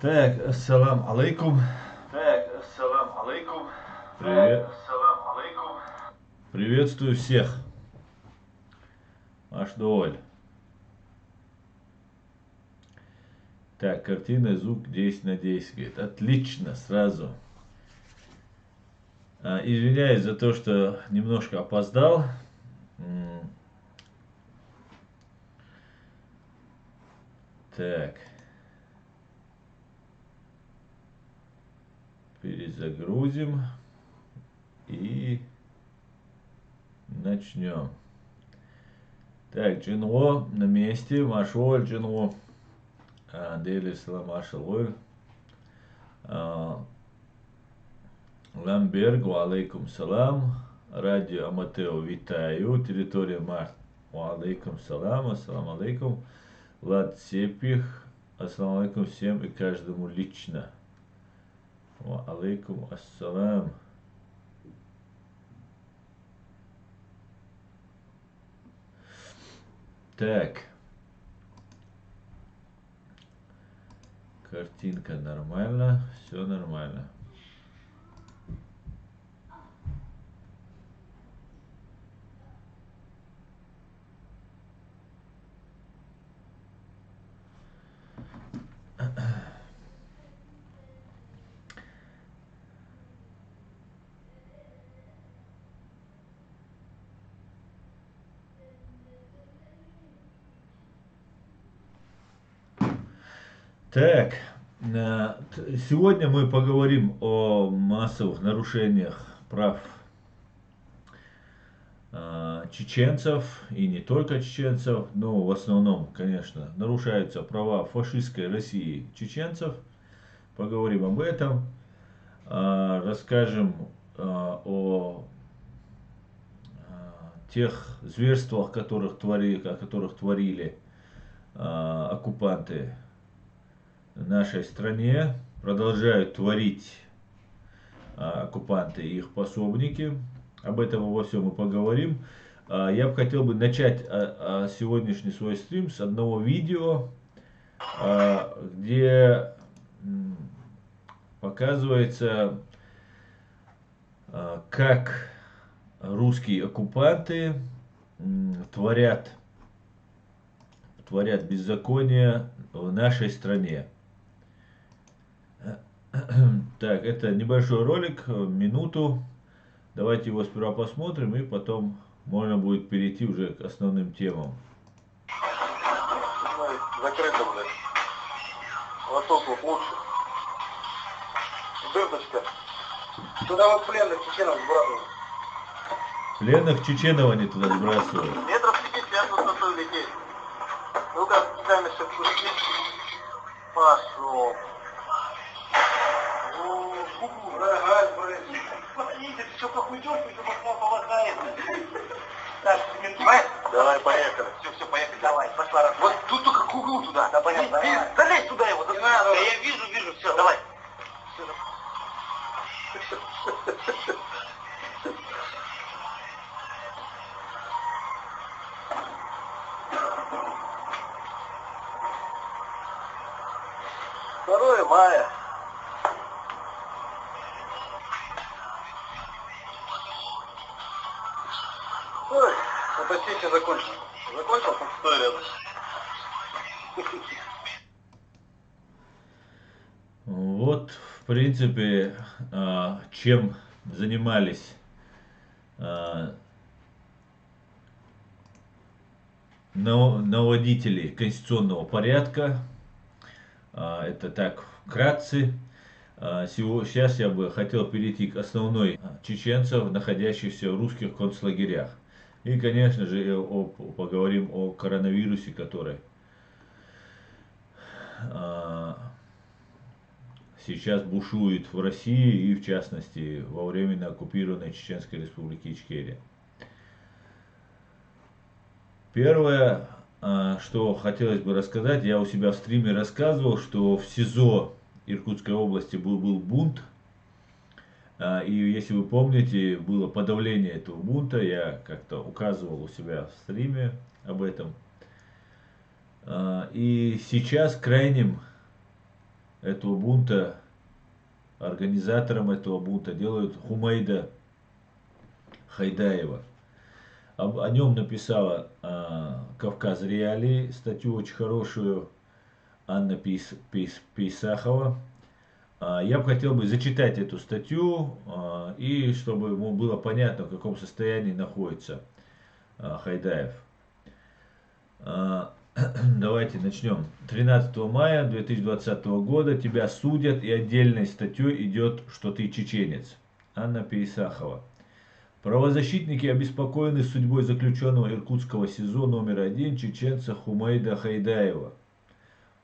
Так, ассалам алейкум. Привет. Приветствую всех. Аш доволь. Так, картина, звук 10 на 10. Говорит, отлично, сразу. Извиняюсь за то, что немножко опоздал. Так. Перезагрузим. И начнем. Так, Джинго на месте. Машоль Джинго. Дели Саламашалой. Ламберг, алейкум салам. Радио Аматео, витаю. Территория Март. Алейкум салам, ассалам алейкум. Влад Сепих, ассалам алейкум всем и каждому лично. Алейкум ассалам. Так. Картинка нормально, все нормально. Так, сегодня мы поговорим о массовых нарушениях прав чеченцев, и не только чеченцев, но в основном, конечно, нарушаются права фашистской России чеченцев. Поговорим об этом, расскажем о тех зверствах, которых творили оккупанты в нашей стране, продолжают творить оккупанты и их пособники. Об этом во всем мы поговорим. Я бы хотел начать сегодняшний свой стрим с одного видео, где показывается, как русские оккупанты творят беззаконие в нашей стране. Так, это небольшой ролик, минуту. Давайте его сперва посмотрим, и потом можно будет перейти уже к основным темам. Закрыто, блядь. Лоток вот лучше. Дырочка. Туда вот пленных чеченов сбрасывают. Пленных чеченов они туда сбрасывают. Метров 50 высотой лететь. Ну-ка, камешек пусти. Пошел. Смотрите, ты что похудешь, ты что помогает. Так, давай, поехали. Все, поехали. Давай, пошла раз. Вот тут только к углу туда. Да, понятно. Залезь туда его. Не надо. Да я вижу, все, давай. Второе мая. Ой, почти закончил. Закончил, так стой рядом. Вот, в принципе, чем занимались наводители конституционного порядка. Это так вкратце. Сейчас я бы хотел перейти к основной чеченцев, находящихся в русских концлагерях. И, конечно же, поговорим о коронавирусе, который сейчас бушует в России и, в частности, во временно оккупированной Чеченской Республики Ичкерия. Первое, что хотелось бы рассказать, я у себя в стриме рассказывал, что в СИЗО Иркутской области был бунт. И если вы помните, было подавление этого бунта, я как-то указывал у себя в стриме об этом. И сейчас крайним этого бунта, организатором этого бунта делают Хумейда Хайдаева. О нем написала «Кавказ Реалии» статью очень хорошую Анна Пейсахова. Я бы хотел бы зачитать эту статью, и чтобы ему было понятно, в каком состоянии находится Хайдаев. Давайте начнем. 13 мая 2020 года тебя судят, и отдельной статьей идет, что ты чеченец. Анна Пейсахова. Правозащитники обеспокоены судьбой заключенного иркутского СИЗО номер 1 чеченца Хумейда Хайдаева.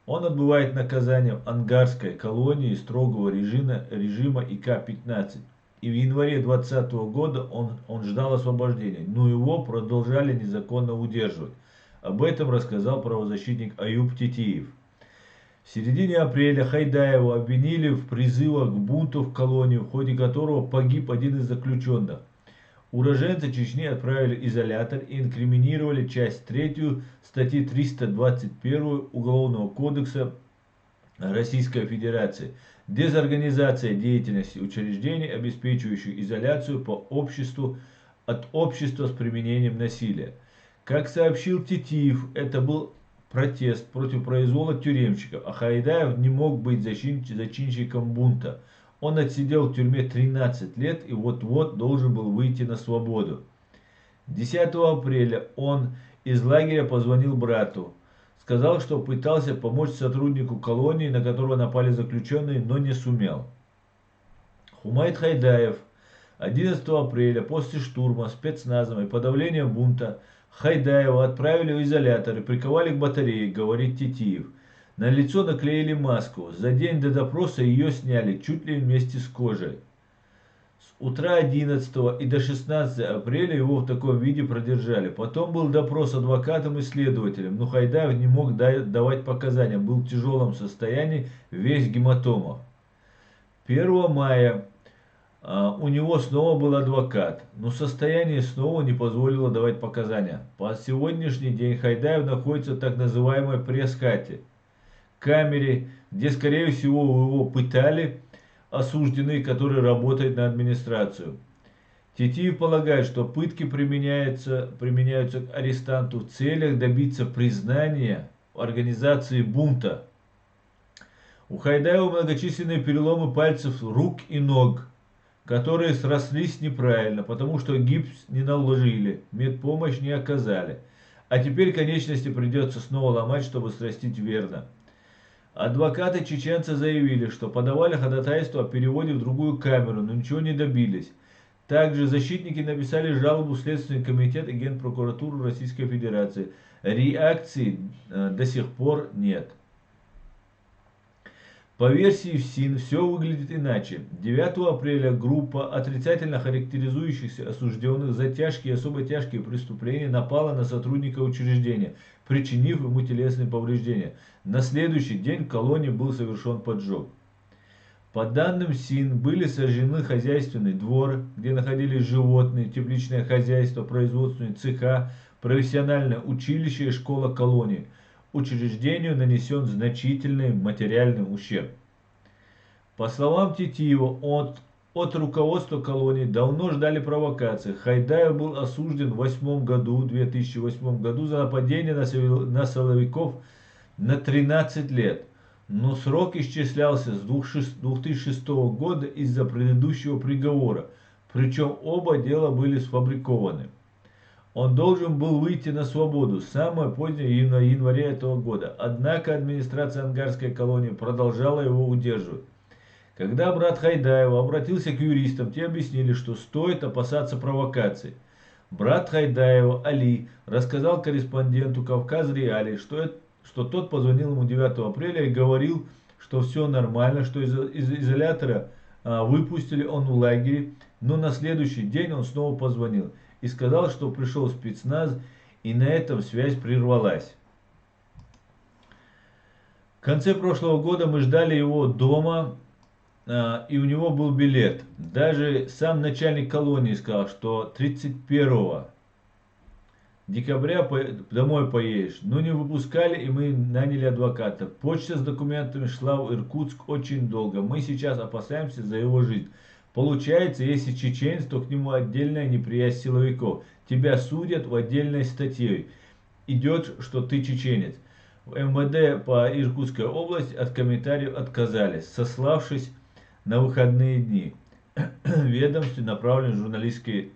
Он отбывает наказание в Ангарской колонии строгого режима ИК-15. И в январе 2020 года он ждал освобождения, но его продолжали незаконно удерживать. Об этом рассказал правозащитник Аюб Титиев. В середине апреля Хайдаева обвинили в призывах к бунту в колонию, в ходе которого погиб один из заключенных. Уроженца Чечни отправили в изолятор и инкриминировали часть 3 статьи 321 Уголовного кодекса Российской Федерации. Дезорганизация деятельности учреждений, обеспечивающих изоляцию по обществу от общества с применением насилия. Как сообщил Титиев, это был протест против произвола тюремщиков, а Хайдаев не мог быть зачинщиком бунта. Он отсидел в тюрьме 13 лет и вот-вот должен был выйти на свободу. 10 апреля он из лагеря позвонил брату. Сказал, что пытался помочь сотруднику колонии, на которого напали заключенные, но не сумел. Хумейд Хайдаев 11 апреля после штурма спецназом и подавления бунта Хайдаева отправили в изолятор и приковали к батарее, говорит Титиев. На лицо наклеили маску. За день до допроса ее сняли, чуть ли вместе с кожей. С утра 11 и до 16 апреля его в таком виде продержали. Потом был допрос адвокатом и следователем, но Хайдаев не мог давать показания, был в тяжелом состоянии, весь в гематомах. 1 мая у него снова был адвокат, но состояние снова не позволило давать показания. По сегодняшний день Хайдаев находится в так называемой пресс-хате, камере, где, скорее всего, его пытали осужденные, которые работают на администрацию. Титиев полагает, что пытки применяются к арестанту в целях добиться признания организации бунта. У Хайдаева многочисленные переломы пальцев рук и ног, которые срослись неправильно, потому что гипс не наложили, медпомощь не оказали. А теперь конечности придется снова ломать, чтобы срастить верно. Адвокаты чеченца заявили, что подавали ходатайство о переводе в другую камеру, но ничего не добились. Также защитники написали жалобу в Следственный комитет и Генпрокуратуру Российской Федерации. Реакции до сих пор нет. По версии ФСИН все выглядит иначе. 9 апреля группа отрицательно характеризующихся осужденных за тяжкие и особо тяжкие преступления напала на сотрудника учреждения, причинив ему телесные повреждения. На следующий день в колонии был совершен поджог. По данным СИН были сожжены хозяйственный двор, где находились животные, тепличное хозяйство, производственные цеха, профессиональное училище и школа колонии. Учреждению нанесен значительный материальный ущерб. По словам Титиева, от руководства колонии давно ждали провокации. Хайдаев был осужден в 2008 году за нападение на силовиков на 13 лет, но срок исчислялся с 2006 года из-за предыдущего приговора, причем оба дела были сфабрикованы. Он должен был выйти на свободу самое позднее на январе этого года, однако администрация Ангарской колонии продолжала его удерживать. Когда брат Хайдаева обратился к юристам, те объяснили, что стоит опасаться провокаций. Брат Хайдаева, Али, рассказал корреспонденту «Кавказ Реалии», что тот позвонил ему 9 апреля и говорил, что все нормально, что из изолятора выпустили, он в лагере, но на следующий день он снова позвонил и сказал, что пришел спецназ, и на этом связь прервалась. В конце прошлого года мы ждали его дома, и у него был билет. Даже сам начальник колонии сказал, что 31 декабря домой поедешь. Ну не выпускали, и мы наняли адвоката. Почта с документами шла в Иркутск очень долго. Мы сейчас опасаемся за его жизнь. Получается, если чеченец, то к нему отдельная неприязнь силовиков. Тебя судят в отдельной статье. Идет, что ты чеченец. В МВД по Иркутской области от комментариев отказались, сославшись на выходные дни. Ведомстве направлен журналистский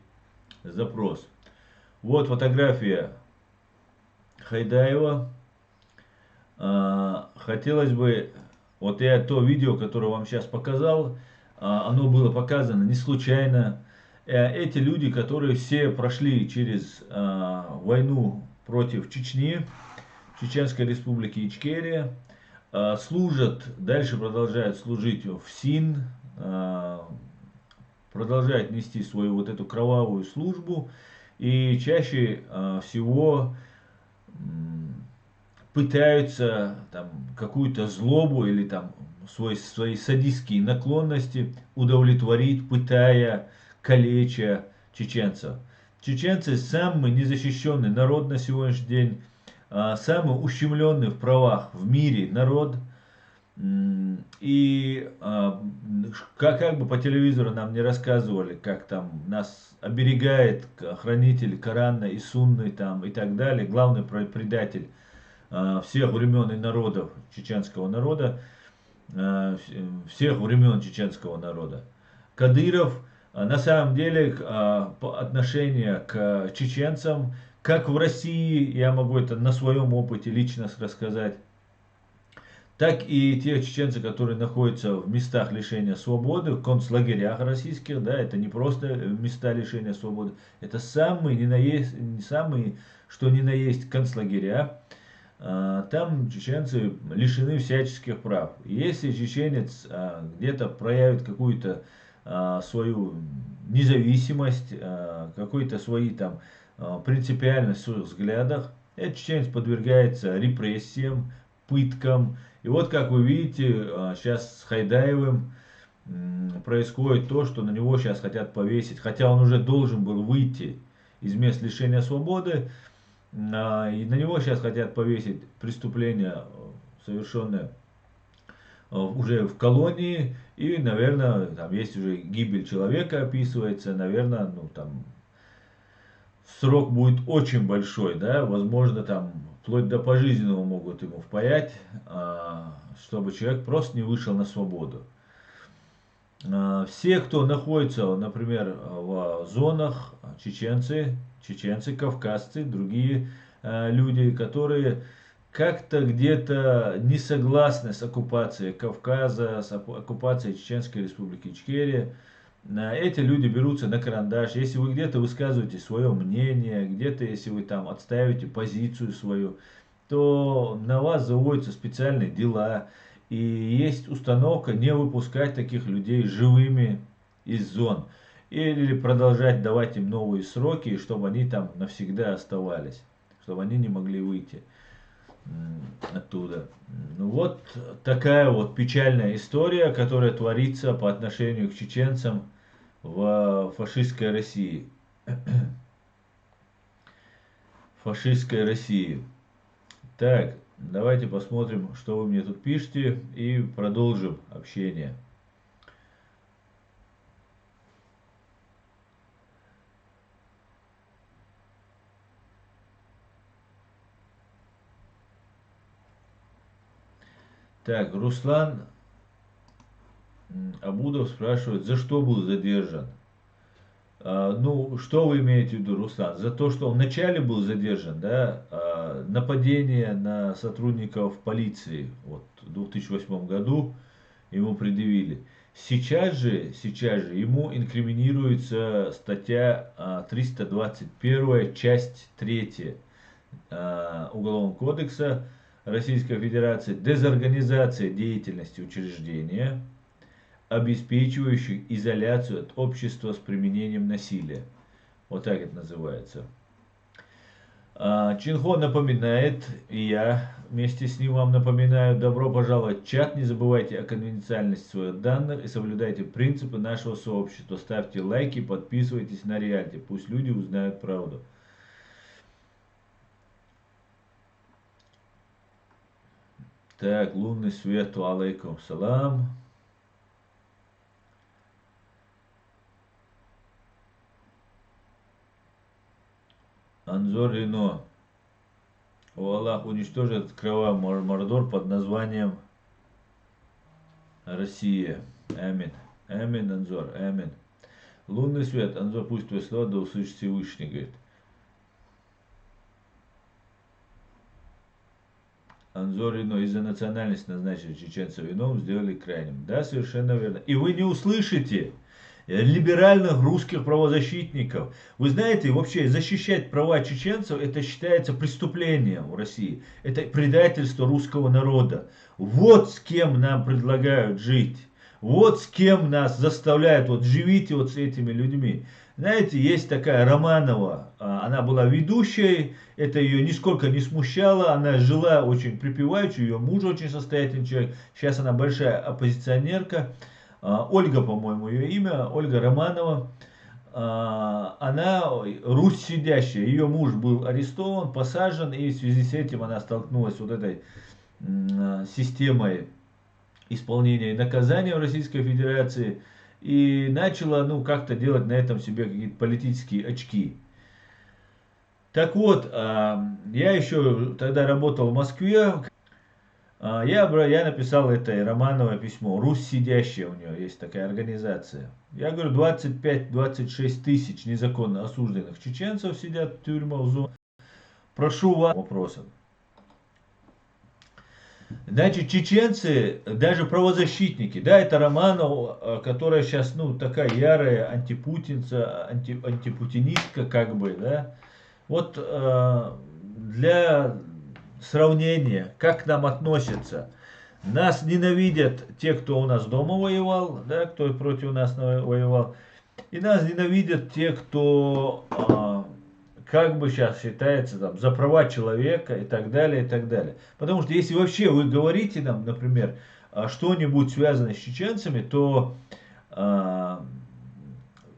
запрос. Вот фотография Хайдаева. Хотелось бы, вот я то видео, которое вам сейчас показал, оно было показано не случайно. Эти люди, которые все прошли через войну против Чечни, Чеченской Республики Ичкерия, служат, дальше продолжают служить в СИН, продолжают нести свою вот эту кровавую службу и чаще всего пытаются там какую-то злобу или там свои садистские наклонности удовлетворить, пытая, калеча чеченцев. Чеченцы самый незащищенный народ на сегодняшний день, самый ущемленный в правах в мире народ. И как бы по телевизору нам не рассказывали, как там нас оберегает хранитель Корана и Сунны там, и так далее, главный предатель всех времен и народов чеченского народа, всех времен чеченского народа. Кадыров, на самом деле, отношение к чеченцам, как в России, я могу это на своем опыте лично рассказать, так и те чеченцы, которые находятся в местах лишения свободы, в концлагерях российских, да, это не просто места лишения свободы, это самые, что ни на есть концлагеря. Там чеченцы лишены всяческих прав. Если чеченец где-то проявит какую-то свою независимость, какой-то свои там принципиальность в своих взглядах, этот чеченец подвергается репрессиям, пыткам. И вот, как вы видите, сейчас с Хайдаевым происходит то, что на него сейчас хотят повесить. Хотя он уже должен был выйти из мест лишения свободы. И на него сейчас хотят повесить преступление, совершенное уже в колонии. И, наверное, там есть уже гибель человека описывается. Наверное, ну там срок будет очень большой, да, возможно, там вплоть до пожизненного могут ему впаять, чтобы человек просто не вышел на свободу. Все, кто находится, например, в зонах, чеченцы, кавказцы, другие люди, которые как-то где-то не согласны с оккупацией Кавказа, с оккупацией Чеченской Республики Ичкерия, эти люди берутся на карандаш. Если вы где-то высказываете свое мнение, где-то если вы там отстаиваете позицию свою, то на вас заводятся специальные дела. И есть установка не выпускать таких людей живыми из зон. Или продолжать давать им новые сроки, чтобы они там навсегда оставались. Чтобы они не могли выйти оттуда. Ну вот такая вот печальная история, которая творится по отношению к чеченцам в фашистской России. Фашистской России. Так, давайте посмотрим, что вы мне тут пишете, и продолжим общение. Так, Руслан Абудов спрашивает, за что был задержан? Ну, что вы имеете в виду, Руслан? За то, что он вначале был задержан, да, нападение на сотрудников полиции вот, в 2008 году ему предъявили. Сейчас же ему инкриминируется статья 321, часть 3 Уголовного кодекса Российской Федерации, дезорганизация деятельности учреждения, обеспечивающих изоляцию от общества с применением насилия. Вот так это называется. Чинхо напоминает, и я вместе с ним вам напоминаю, добро пожаловать в чат, не забывайте о конфиденциальности своих данных и соблюдайте принципы нашего сообщества. Ставьте лайки, подписывайтесь на реалити, пусть люди узнают правду. Так, лунный свет, алейкум салам. Анзор Рено. О Аллах, уничтожит кровавый мордор под названием Россия. Амин. Амин, Анзор, амин. Лунный свет, Анзор, пусть твои слова да услышит Всевышний, говорит. Анзор Рено из-за национальности назначили чеченцев вином, сделали крайним. Да, совершенно верно. И вы не услышите либеральных русских правозащитников. Вы знаете, вообще защищать права чеченцев, это считается преступлением в России. Это предательство русского народа. Вот с кем нам предлагают жить. Вот с кем нас заставляют, вот живите вот с этими людьми. Знаете, есть такая Романова, она была ведущей, это ее нисколько не смущало, она жила очень припеваючи, ее муж очень состоятельный человек, сейчас она большая оппозиционерка. Ольга, по-моему, ее имя, Ольга Романова. Она Русь сидящая, ее муж был арестован, посажен, и в связи с этим она столкнулась с вот этой системой исполнения наказания в Российской Федерации и начала, ну, как-то делать на этом себе какие-то политические очки. Так вот, я еще тогда работал в Москве. Я написал это Романовое письмо. Русь сидящая, у нее есть такая организация. Я говорю, 25-26 тысяч незаконно осужденных чеченцев сидят в тюрьмах, в зоне. Прошу вас вопросом. Значит, чеченцы, даже правозащитники, да, это Романов, которая сейчас, ну, такая ярая антипутинца, антипутинистка, как бы, да. Вот для сравнения, как к нам относятся. Нас ненавидят те, кто у нас дома воевал, да, кто против нас воевал. И нас ненавидят те, кто, как бы сейчас считается, там, за права человека и так далее, и так далее. Потому что если вообще вы говорите нам, например, что-нибудь связанное с чеченцами, то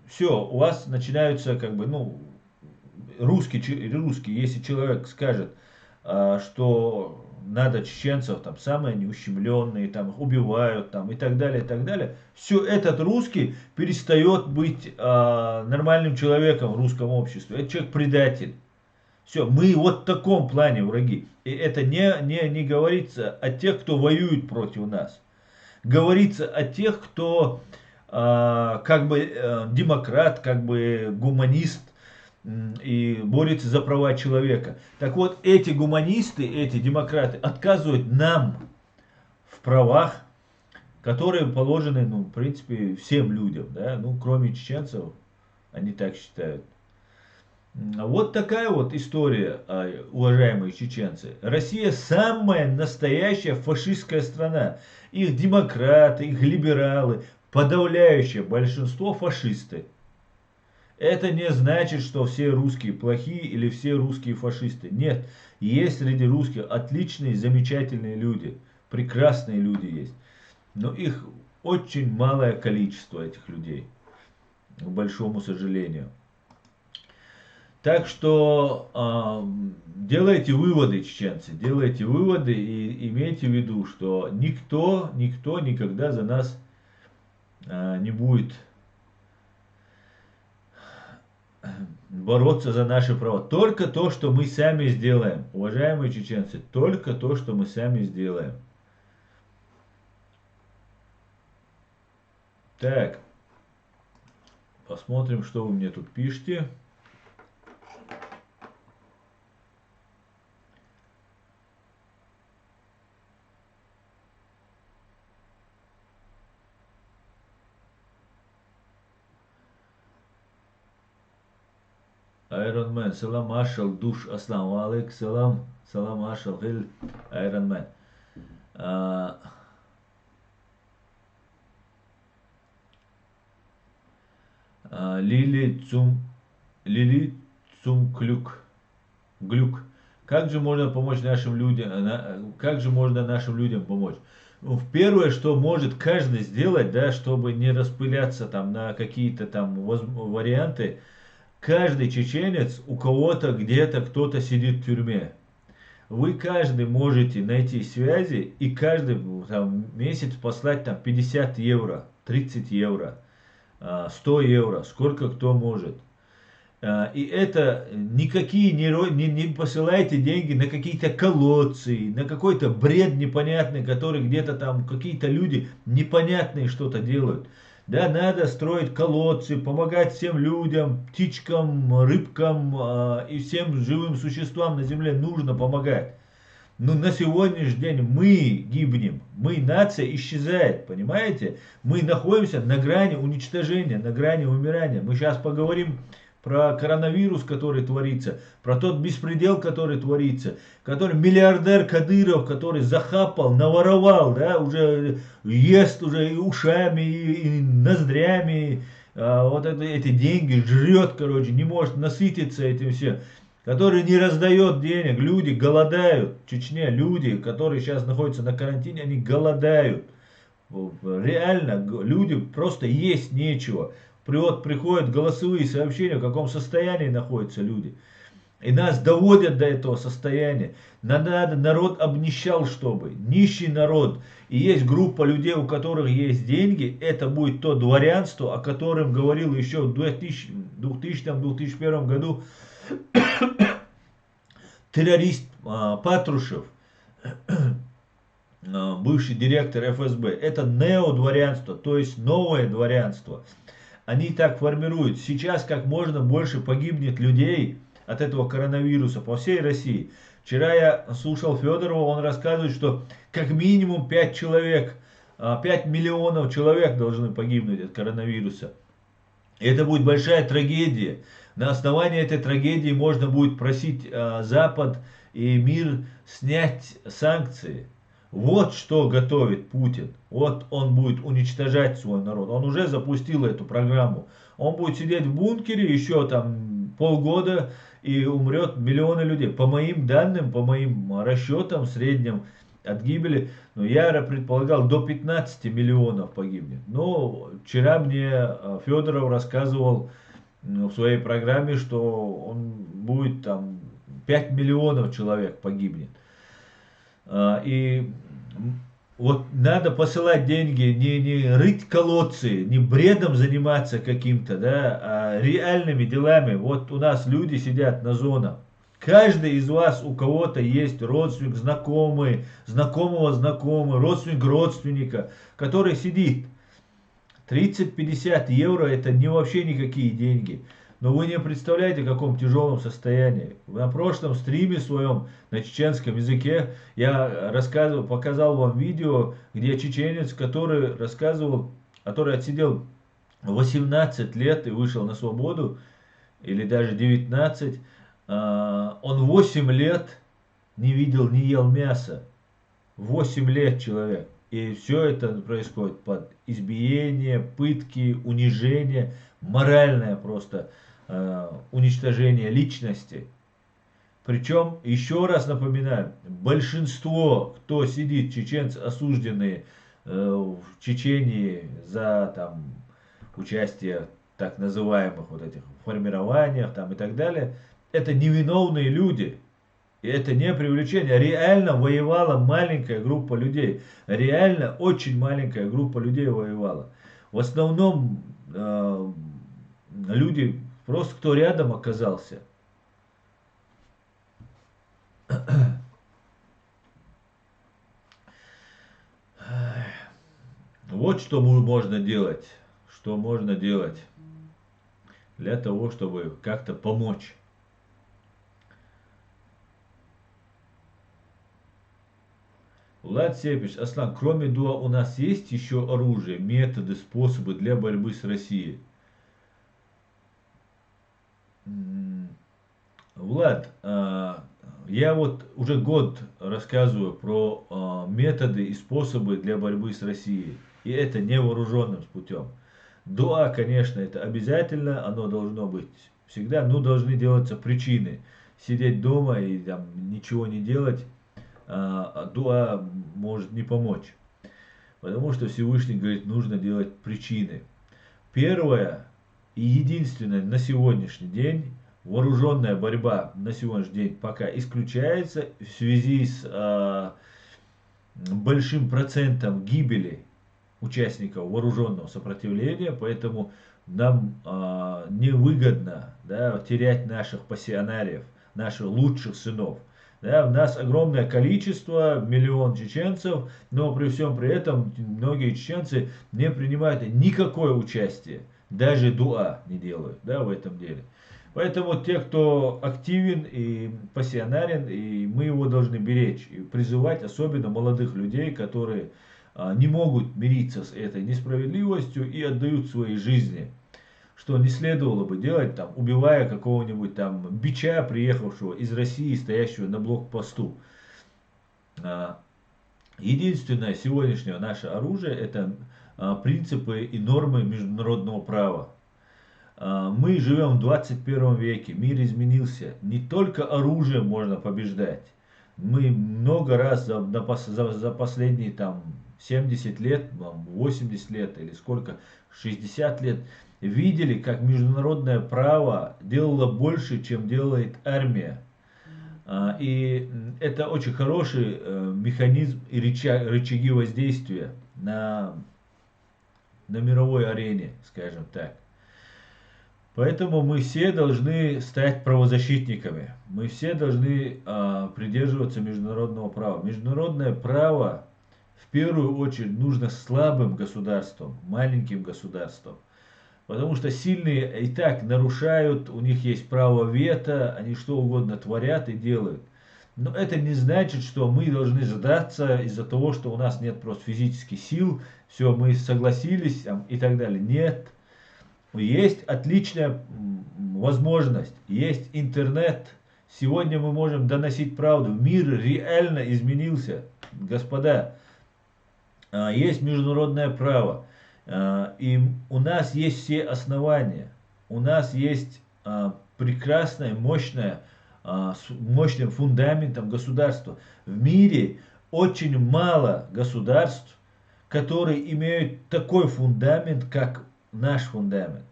все, у вас начинаются, как бы, ну, русский, если человек скажет, что надо чеченцев, там, самые неущемленные, там, их убивают, там, и так далее, все, этот русский перестает быть нормальным человеком в русском обществе. Это человек-предатель. Все, мы вот в таком плане враги. И это не говорится о тех, кто воюет против нас. Говорится о тех, кто как бы демократ, как бы гуманист, и борется за права человека. Так вот, эти гуманисты, эти демократы отказывают нам в правах, которые положены, ну, в принципе, всем людям, да, ну, кроме чеченцев, они так считают. Вот такая вот история, уважаемые чеченцы. Россия самая настоящая фашистская страна. Их демократы, их либералы, подавляющее большинство фашисты. Это не значит, что все русские плохие или все русские фашисты. Нет, есть среди русских отличные, замечательные люди. Прекрасные люди есть. Но их очень малое количество, этих людей. К большому сожалению. Так что делайте выводы, чеченцы. Делайте выводы и имейте в виду, что никто никогда за нас не будет бороться за наши права. Только то, что мы сами сделаем. Уважаемые чеченцы, только то, что мы сами сделаем. Так. Посмотрим, что вы мне тут пишете. Iron Man, салам ашал, душ аслам, алейк салам, салам ашал, хил, Iron Man. Лили Цумклюк. Глюк. Как же можно помочь нашим людям? Как же можно нашим людям помочь? Ну, первое, что может каждый сделать, да, чтобы не распыляться там на какие-то там варианты, каждый чеченец у кого-то где-то кто-то сидит в тюрьме. вы каждый можете найти связи и каждый там, месяц послать там 50 евро, 30 евро, 100 евро, сколько кто может. И это никакие не посылайте деньги на какие-то колодцы, на какой-то бред непонятный, который где-то там какие-то люди непонятные что-то делают. Да, надо строить колодцы, помогать всем людям, птичкам, рыбкам и всем живым существам на земле нужно помогать. Но на сегодняшний день мы гибнем, мы, нация, исчезает, понимаете? Мы находимся на грани уничтожения, на грани умирания. Мы сейчас поговорим про коронавирус, который творится, про тот беспредел, который творится, который миллиардер Кадыров, который захапал, наворовал, да, уже ест уже и ушами, и ноздрями, вот эти деньги жрет, короче, не может насытиться этим всем, который не раздает денег, люди голодают, в Чечне люди, которые сейчас находятся на карантине, они голодают, реально, люди просто есть нечего. Приходят голосовые сообщения, в каком состоянии находятся люди. И нас доводят до этого состояния. Народ обнищал, чтобы. Нищий народ. И есть группа людей, у которых есть деньги. Это будет то дворянство, о котором говорил еще в 2000-2001 году террорист Патрушев, бывший директор ФСБ. Это неодворянство, то есть новое дворянство. Они так формируют. Сейчас как можно больше погибнет людей от этого коронавируса по всей России. Вчера я слушал Федорова, он рассказывает, что как минимум 5 человек, 5 миллионов человек должны погибнуть от коронавируса. И это будет большая трагедия. На основании этой трагедии можно будет просить Запад и мир снять санкции. Вот что готовит Путин. Вот он будет уничтожать свой народ. Он уже запустил эту программу. Он будет сидеть в бункере еще там полгода и умрет миллионы людей. По моим данным, по моим расчетам, среднем от гибели, я предполагал до 15 миллионов погибнет. Но вчера мне Федоров рассказывал в своей программе, что он будет там 5 миллионов человек погибнет. И вот надо посылать деньги, не рыть колодцы, не бредом заниматься каким-то, да, а реальными делами. Вот у нас люди сидят на зонах. Каждый из вас, у кого-то есть родственник, знакомый, знакомого знакомый, родственник родственника, который сидит. 30-50 евро это не вообще никакие деньги. Но вы не представляете, в каком тяжелом состоянии. На прошлом стриме своем на чеченском языке я показал вам видео, где чеченец, который рассказывал, который отсидел 18 лет и вышел на свободу, или даже 19, он 8 лет не видел, не ел мяса. 8 лет человек. И все это происходит под избиение, пытки, унижение, моральное просто уничтожение личности. Причем, еще раз напоминаю, большинство, кто сидит, чеченцы осужденные в Чечении за там, участие в так называемых вот этих формированиях там, и так далее, это невиновные люди. И это не привлечение. Реально воевала маленькая группа людей. Реально очень маленькая группа людей воевала. В основном люди, просто кто рядом оказался. Вот что можно делать. Что можно делать для того, чтобы как-то помочь. Влад Сепич, Аслан, кроме ДУА у нас есть еще оружие, методы, способы для борьбы с Россией? Влад, я вот уже год рассказываю про методы и способы для борьбы с Россией. И это невооруженным путем. ДУА, конечно, это обязательно, оно должно быть всегда, но должны делаться причины. Сидеть дома и там ничего не делать, ДУА может не помочь. Потому что Всевышний говорит, нужно делать причины. Первое и единственное на сегодняшний день вооруженная борьба на сегодняшний день пока исключается в связи с большим процентом гибели участников вооруженного сопротивления, поэтому нам невыгодно, да, терять наших пассионариев, наших лучших сынов. Да, у нас огромное количество, миллион чеченцев, но при всем при этом многие чеченцы не принимают никакое участие, даже дуа не делают, да, в этом деле. Поэтому те, кто активен и пассионарен, и мы его должны беречь и призывать, особенно молодых людей, которые не могут мириться с этой несправедливостью и отдают свои жизни, что не следовало бы делать, там, убивая какого-нибудь там бича, приехавшего из России, стоящего на блокпосту. Единственное сегодняшнее наше оружие — это принципы и нормы международного права. Мы живем в 21 веке, мир изменился. Не только оружием можно побеждать. Мы много раз за последние там 70 лет, 80 лет или сколько, 60 лет видели, как международное право делало больше, чем делает армия. И это очень хороший механизм и рычаги воздействия на мировой арене, скажем так. Поэтому мы все должны стать правозащитниками. Мы все должны придерживаться международного права. Международное право в первую очередь нужно слабым государствам, маленьким государствам. Потому что сильные и так нарушают, у них есть право вето, они что угодно творят и делают. Но это не значит, что мы должны сдаться из-за того, что у нас нет просто физических сил, все, мы согласились и так далее. Нет. Есть отличная возможность, есть интернет. Сегодня мы можем доносить правду. Мир реально изменился, господа. Есть международное право. И у нас есть все основания. У нас есть прекрасное, мощное, мощным фундаментом государство. В мире очень мало государств, которые имеют такой фундамент, как наш фундамент,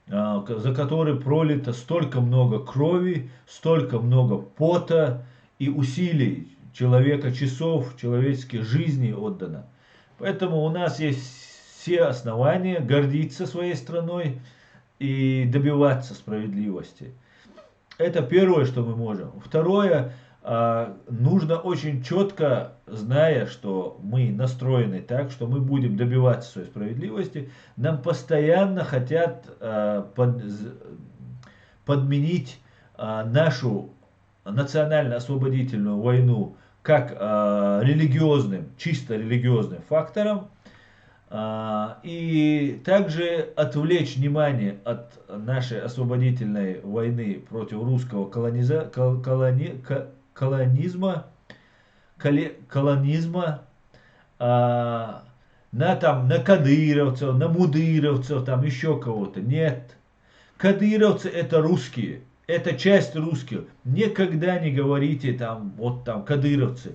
за который пролито столько много крови, столько много пота и усилий человека, часов, человеческих жизней отдано. Поэтому у нас есть все основания гордиться своей страной и добиваться справедливости. Это первое, что мы можем. Второе, нужно очень четко, зная, что мы настроены так, что мы будем добиваться своей справедливости, нам постоянно хотят подменить нашу национально-освободительную войну как религиозным, чисто религиозным фактором, и также отвлечь внимание от нашей освободительной войны против русского колонизма на кадыровцев, на мудыровцев, там еще кого-то. Нет. Кадыровцы — это русские. Это часть русских. Никогда не говорите там, вот там кадыровцы.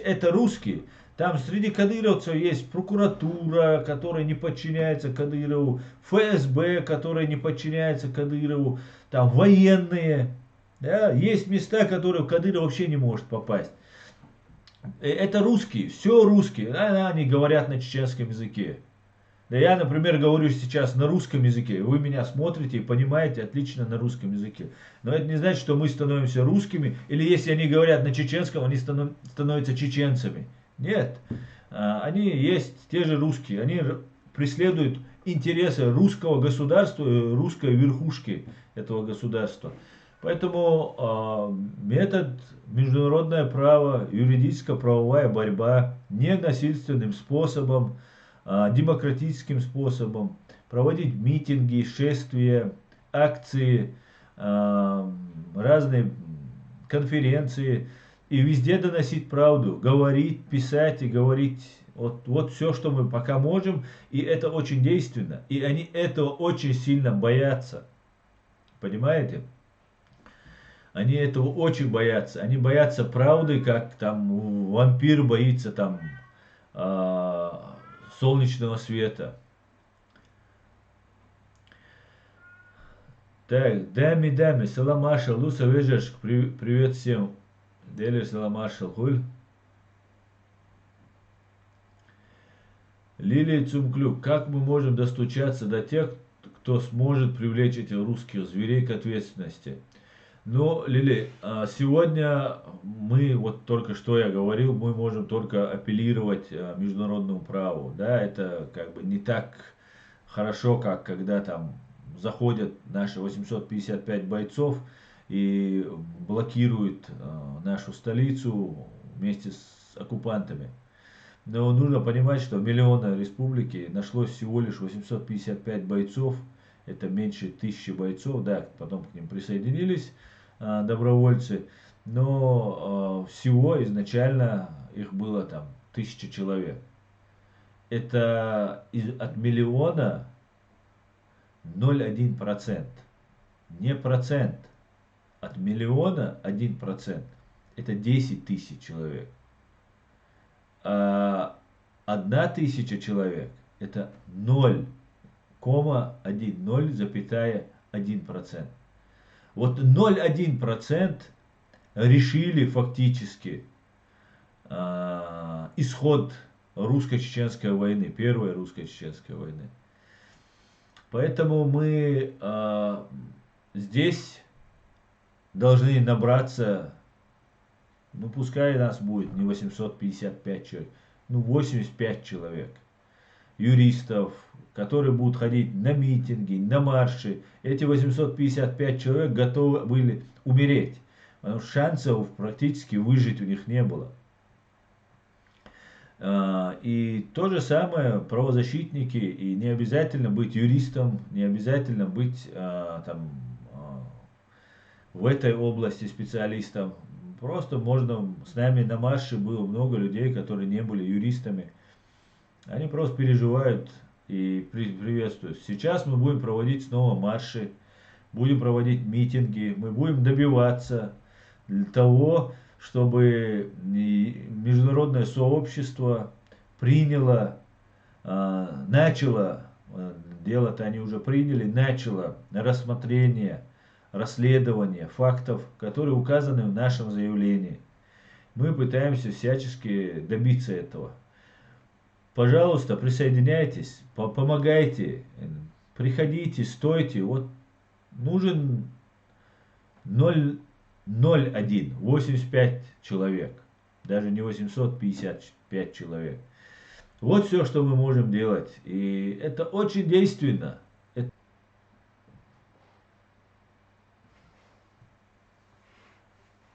Это русские. Там среди кадыровцев есть прокуратура, которая не подчиняется Кадырову, ФСБ, которая не подчиняется Кадырову, там военные. Да, есть места, которые Кадыров вообще не может попасть. Это русские, все русские. Они говорят на чеченском языке. Да я, например, говорю сейчас на русском языке. Вы меня смотрите и понимаете отлично на русском языке. Но это не значит, что мы становимся русскими. Или если они говорят на чеченском, они становятся чеченцами. Нет. Они есть те же русские. Они преследуют интересы русского государства, русской верхушки этого государства. Поэтому метод международное право, юридическо-правовая борьба ненасильственным способом, демократическим способом, проводить митинги, шествия, акции, разные конференции и везде доносить правду, говорить, писать и говорить вот все, что мы пока можем, и это очень действенно, и они этого очень сильно боятся, понимаете? Они этого очень боятся. Они боятся правды, как там вампир боится там солнечного света. Так, дами, салам маршал, Луса Вежешк, привет всем. Дели салам маршал, хуль. Лилия Цумклюк, как мы можем достучаться до тех, кто сможет привлечь этих русских зверей к ответственности? Ну, Лили, сегодня мы, вот только что я говорил, мы можем только апеллировать международному праву. Да, это как бы не так хорошо, как когда там заходят наши 855 бойцов и блокируют нашу столицу вместе с оккупантами. Но нужно понимать, что в миллионной республике нашлось всего лишь 855 бойцов, это меньше 1000 бойцов, да, потом к ним присоединились добровольцы, но всего изначально их было там 1000 человек. Это от миллиона 0,1%. Не процент. От миллиона 1%. Это 10 тысяч человек. А 1000 человек это 0,1%. Вот 0,1% решили фактически исход русско-чеченской войны, первой русско-чеченской войны. Поэтому мы здесь должны набраться, ну пускай нас будет не 855 человек, ну 85 человек, юристов, которые будут ходить на митинги, на марши. Эти 855 человек готовы были умереть, потому что шансов практически выжить у них не было. И то же самое правозащитники, и не обязательно быть юристом, не обязательно быть там, в этой области специалистом. Просто можно, с нами на марше было много людей, которые не были юристами. Они просто переживают и приветствуют. Сейчас мы будем проводить снова марши, будем проводить митинги, мы будем добиваться для того, чтобы международное сообщество приняло, начало, дело-то они уже приняли, начало рассмотрение, расследование фактов, которые указаны в нашем заявлении. Мы пытаемся всячески добиться этого. Пожалуйста, присоединяйтесь, помогайте, приходите, стойте. Вот нужен 0,1, 85 человек, даже не 855 человек. Вот все, что мы можем делать. И это очень действенно.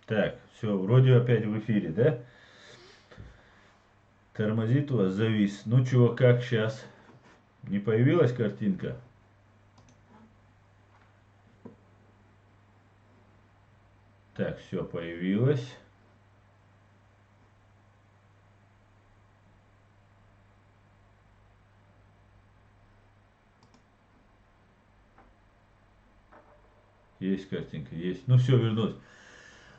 Так, все, вроде опять в эфире, да? Тормозит у вас, завис. Ну, чего, как сейчас? Не появилась картинка? Так, все, появилось. Есть картинка, есть. Ну, все, вернулось.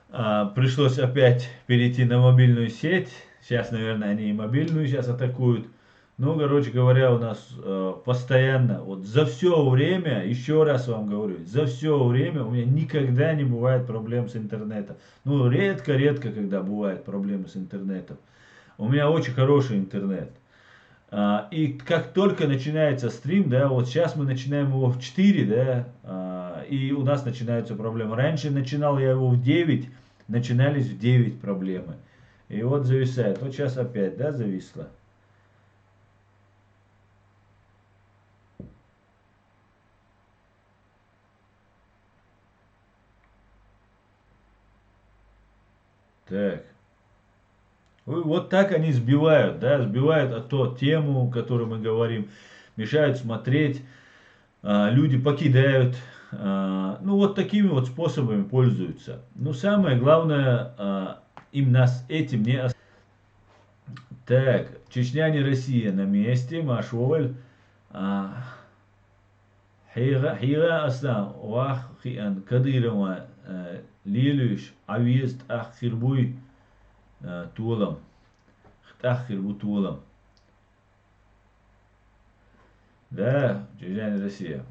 Пришлось опять перейти на мобильную сеть. Сейчас, наверное, они и мобильную сейчас атакуют. Ну, короче говоря, у нас постоянно, вот за все время, еще раз вам говорю, за все время у меня никогда не бывает проблем с интернетом. Ну, редко-редко, когда бывают проблемы с интернетом. У меня очень хороший интернет. И как только начинается стрим, да, вот сейчас мы начинаем его в 4, да, и у нас начинаются проблемы. Раньше начинал я его в 9, начинались в 9 проблемы. И вот зависает. Вот сейчас опять, да, зависло. Так. Вот так они сбивают, да, сбивают от то тему, о которой мы говорим, мешают смотреть, люди покидают, ну вот такими вот способами пользуются. Но самое главное, им нас этим не оставить. Так, Чечня не Россия на месте, Машоваль. Хига Асан, Вах Хиан, Кадырова, Лилюш, Авист, Ахирбуй, Тулам. Ахирбу Тулам. Да, Чечня не Россия.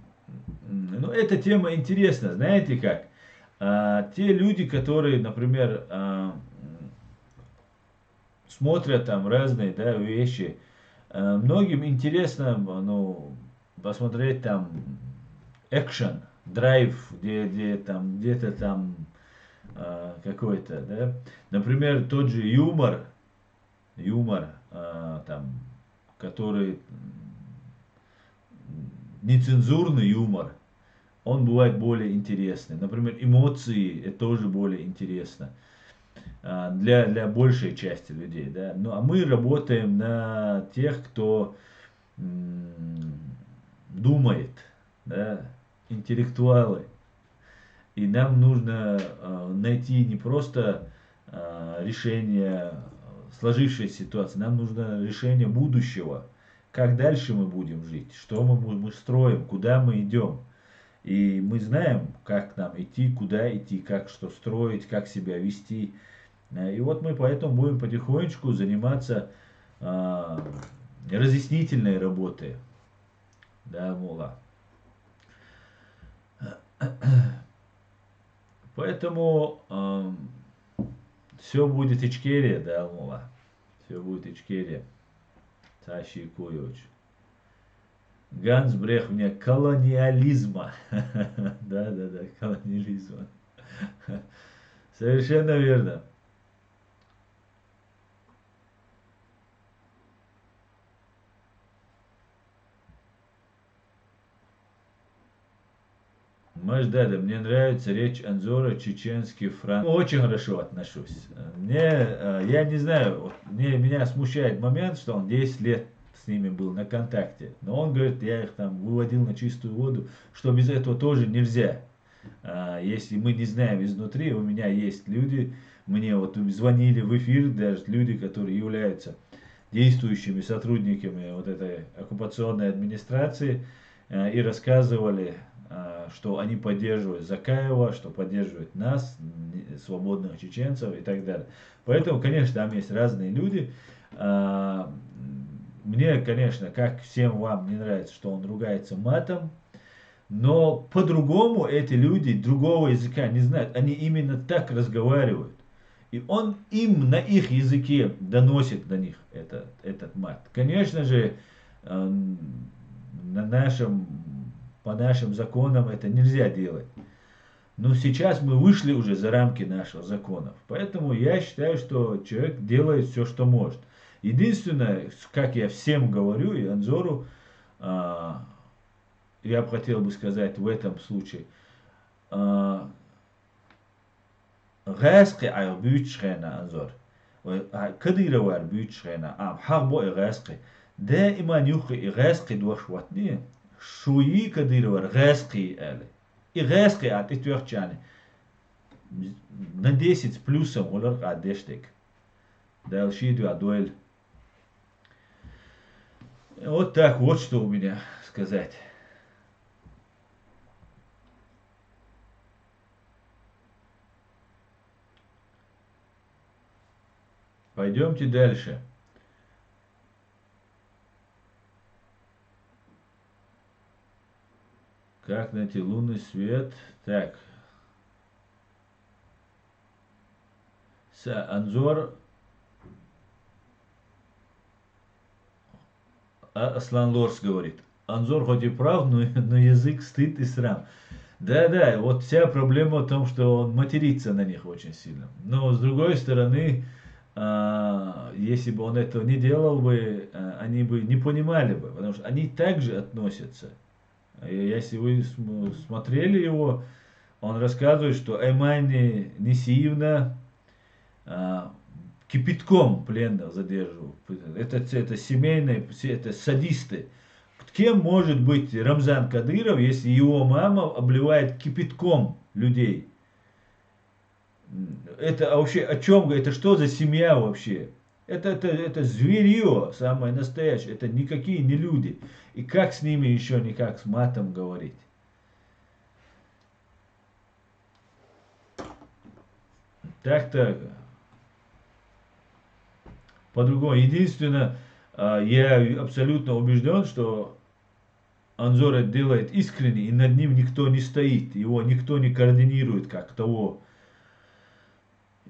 ну, эта тема интересна, знаете как? Те люди, которые, например, смотрят там разные, да, вещи, многим интересно, ну, посмотреть там экшен, драйв, где там, где-то там какой-то, да. Например, тот же юмор, там, который нецензурный юмор, он бывает более интересный. Например, эмоции, это тоже более интересно для большей части людей. Да? Ну, а мы работаем на тех, кто думает, да? Интеллектуалы. И нам нужно найти не просто решение сложившейся ситуации, нам нужно решение будущего. Как дальше мы будем жить, что мы строим, куда мы идем. И мы знаем, как нам идти, куда идти, как что строить, как себя вести. И вот мы поэтому будем потихонечку заниматься разъяснительной работой. Да, мула. Поэтому все будет Ичкерия, да, мула. Все будет Ичкерия. Тащи Куевич. Ганс Брех мне колониализма. Да, колониализма. Совершенно верно. Маждада, мне нравится речь Анзора, чеченский франк. Очень хорошо отношусь. Я не знаю, меня смущает момент, что он 10 лет с ними был на контакте. Но он говорит, я их там выводил на чистую воду, что без этого тоже нельзя. Если мы не знаем изнутри, у меня есть люди, мне вот звонили в эфир, даже люди, которые являются действующими сотрудниками вот этой оккупационной администрации, и рассказывали, что они поддерживают Закаева, что поддерживают нас, свободных чеченцев и так далее. Поэтому, конечно, там есть разные люди. Мне, конечно, как всем вам не нравится, что он ругается матом, но по-другому эти люди другого языка не знают. Они именно так разговаривают. И он им на их языке доносит до них этот мат. Конечно же, по нашим законам это нельзя делать. Но сейчас мы вышли уже за рамки наших законов. Поэтому я считаю, что человек делает все, что может. Единственное, как я всем говорю, и Анзору, я бы хотел бы сказать в этом случае, غاسقي على بيوتشخنا أنظر كدير وار بيوتشخنا حربو غاسقي دائما يخي غاسقي دوش واتني شوي كدير وار غاسقي آلي и غاسقي от итвехчане на 10 с плюсом олар адештек дальше иду адуэль. Вот так вот что у меня сказать. Пойдемте дальше. Как найти лунный свет? Так. Анзор Аслан Лорс говорит. Анзор хоть и прав, но язык стыд и срам. Да, вот вся проблема в том, что он матерится на них очень сильно. Но с другой стороны, если бы он этого не делал бы, они бы не понимали бы, потому что они также относятся. Если вы смотрели его, он рассказывает, что Эмани Несиевна кипятком пленных задерживал. Это семейные, это садисты. Кем может быть Рамзан Кадыров, если его мама обливает кипятком людей? Это вообще о чем? Это что за семья вообще? Это зверье самое настоящее. Это никакие не люди. И как с ними еще никак с матом говорить? Так-то по-другому. Единственное, я абсолютно убежден, что Анзор это делает искренне, и над ним никто не стоит, его никто не координирует, как того.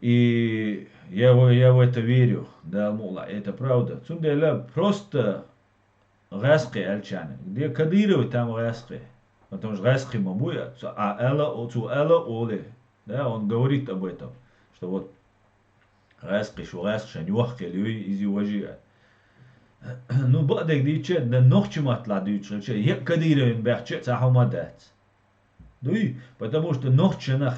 И я в это верю, да, мол, это правда. Цундайла просто Гаски Альчаны. Где Кадыровы, там Гаски. Потому что Гаски Мамуя, а Элла Оле. Да, он говорит об этом, что вот Гаски, что Гаски, Шанюахки, Люи из Юважия. Ну, бадек диче, да нохчим отладывают, что я Кадыровым бахче, цахамадат. Дуй, потому что нохчена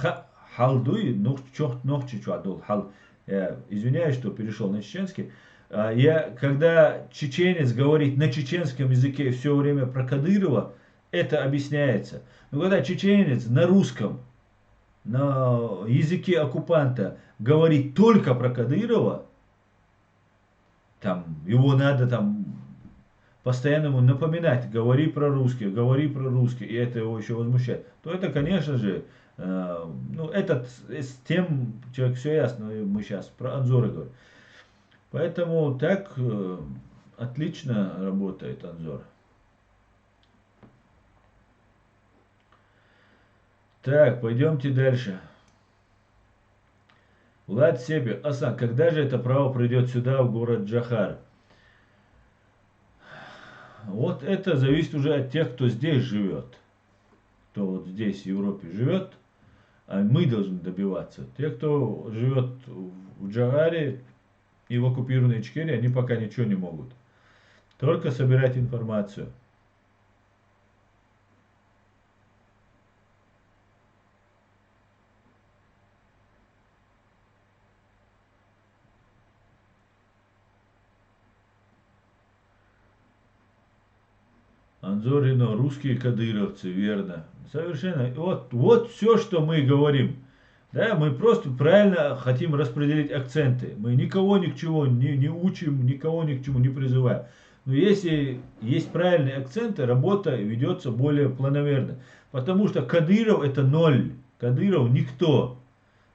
хал дуй, нохчи чуадул хал. Я извиняюсь, что перешел на чеченский. Когда чеченец говорит на чеченском языке все время про Кадырова, это объясняется. Но когда чеченец на русском, на языке оккупанта говорит только про Кадырова, там, его надо там постоянно ему напоминать, говори про русский, и это его еще возмущает, то это, конечно же, ну, этот, с тем, человек все ясно, мы сейчас про Анзора говорим. Поэтому так отлично работает Анзор. Так, пойдемте дальше. Влад Себе, Асан, когда же это право придет сюда, в город Джахар? Вот это зависит уже от тех, кто здесь живет. Кто вот здесь, в Европе, живет. А мы должны добиваться. Те, кто живет в Джахаре и в оккупированной Ичкерии, они пока ничего не могут. Только собирать информацию. Анзорино, русские кадыровцы, верно. Совершенно. Вот все, что мы говорим. Да, мы просто правильно хотим распределить акценты. Мы никого ни к чему не учим, никого ни к чему не призываем. Но если есть правильные акценты, работа ведется более планомерно. Потому что Кадыров это ноль. Кадыров никто.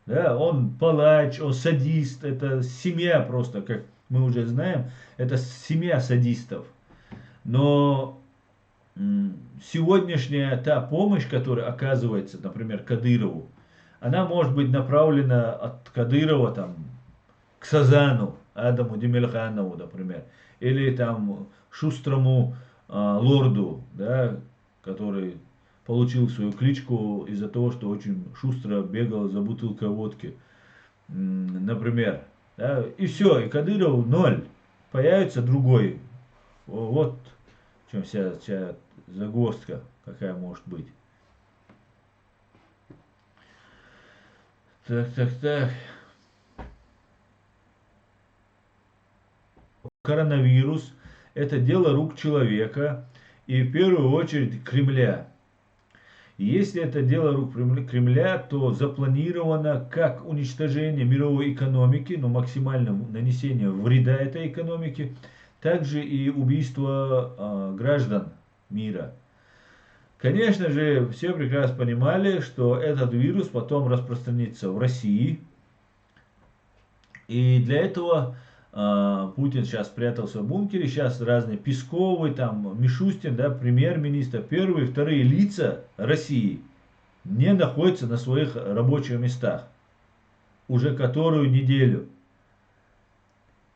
Да, он палач, он садист. Это семья просто, как мы уже знаем. Это семья садистов. Но сегодняшняя та помощь, которая оказывается, например, Кадырову, она может быть направлена от Кадырова там, к Сазану, Адаму Демельханову, например, или там шустрому лорду, да, который получил свою кличку из-за того, что очень шустро бегал за бутылкой водки, например. Да, и все, и Кадыров ноль, появится другой. Вот в чем вся загвоздка какая может быть. Так. Коронавирус – это дело рук человека и в первую очередь Кремля. И если это дело рук Кремля, то запланировано как уничтожение мировой экономики, но максимальное нанесение вреда этой экономике, также и убийство граждан мира. Конечно же, все прекрасно понимали, что этот вирус потом распространится в России. И для этого Путин сейчас спрятался в бункере. Сейчас разные Песковы, там, Мишустин, да, премьер-министр, первые, вторые лица России не находятся на своих рабочих местах. Уже которую неделю.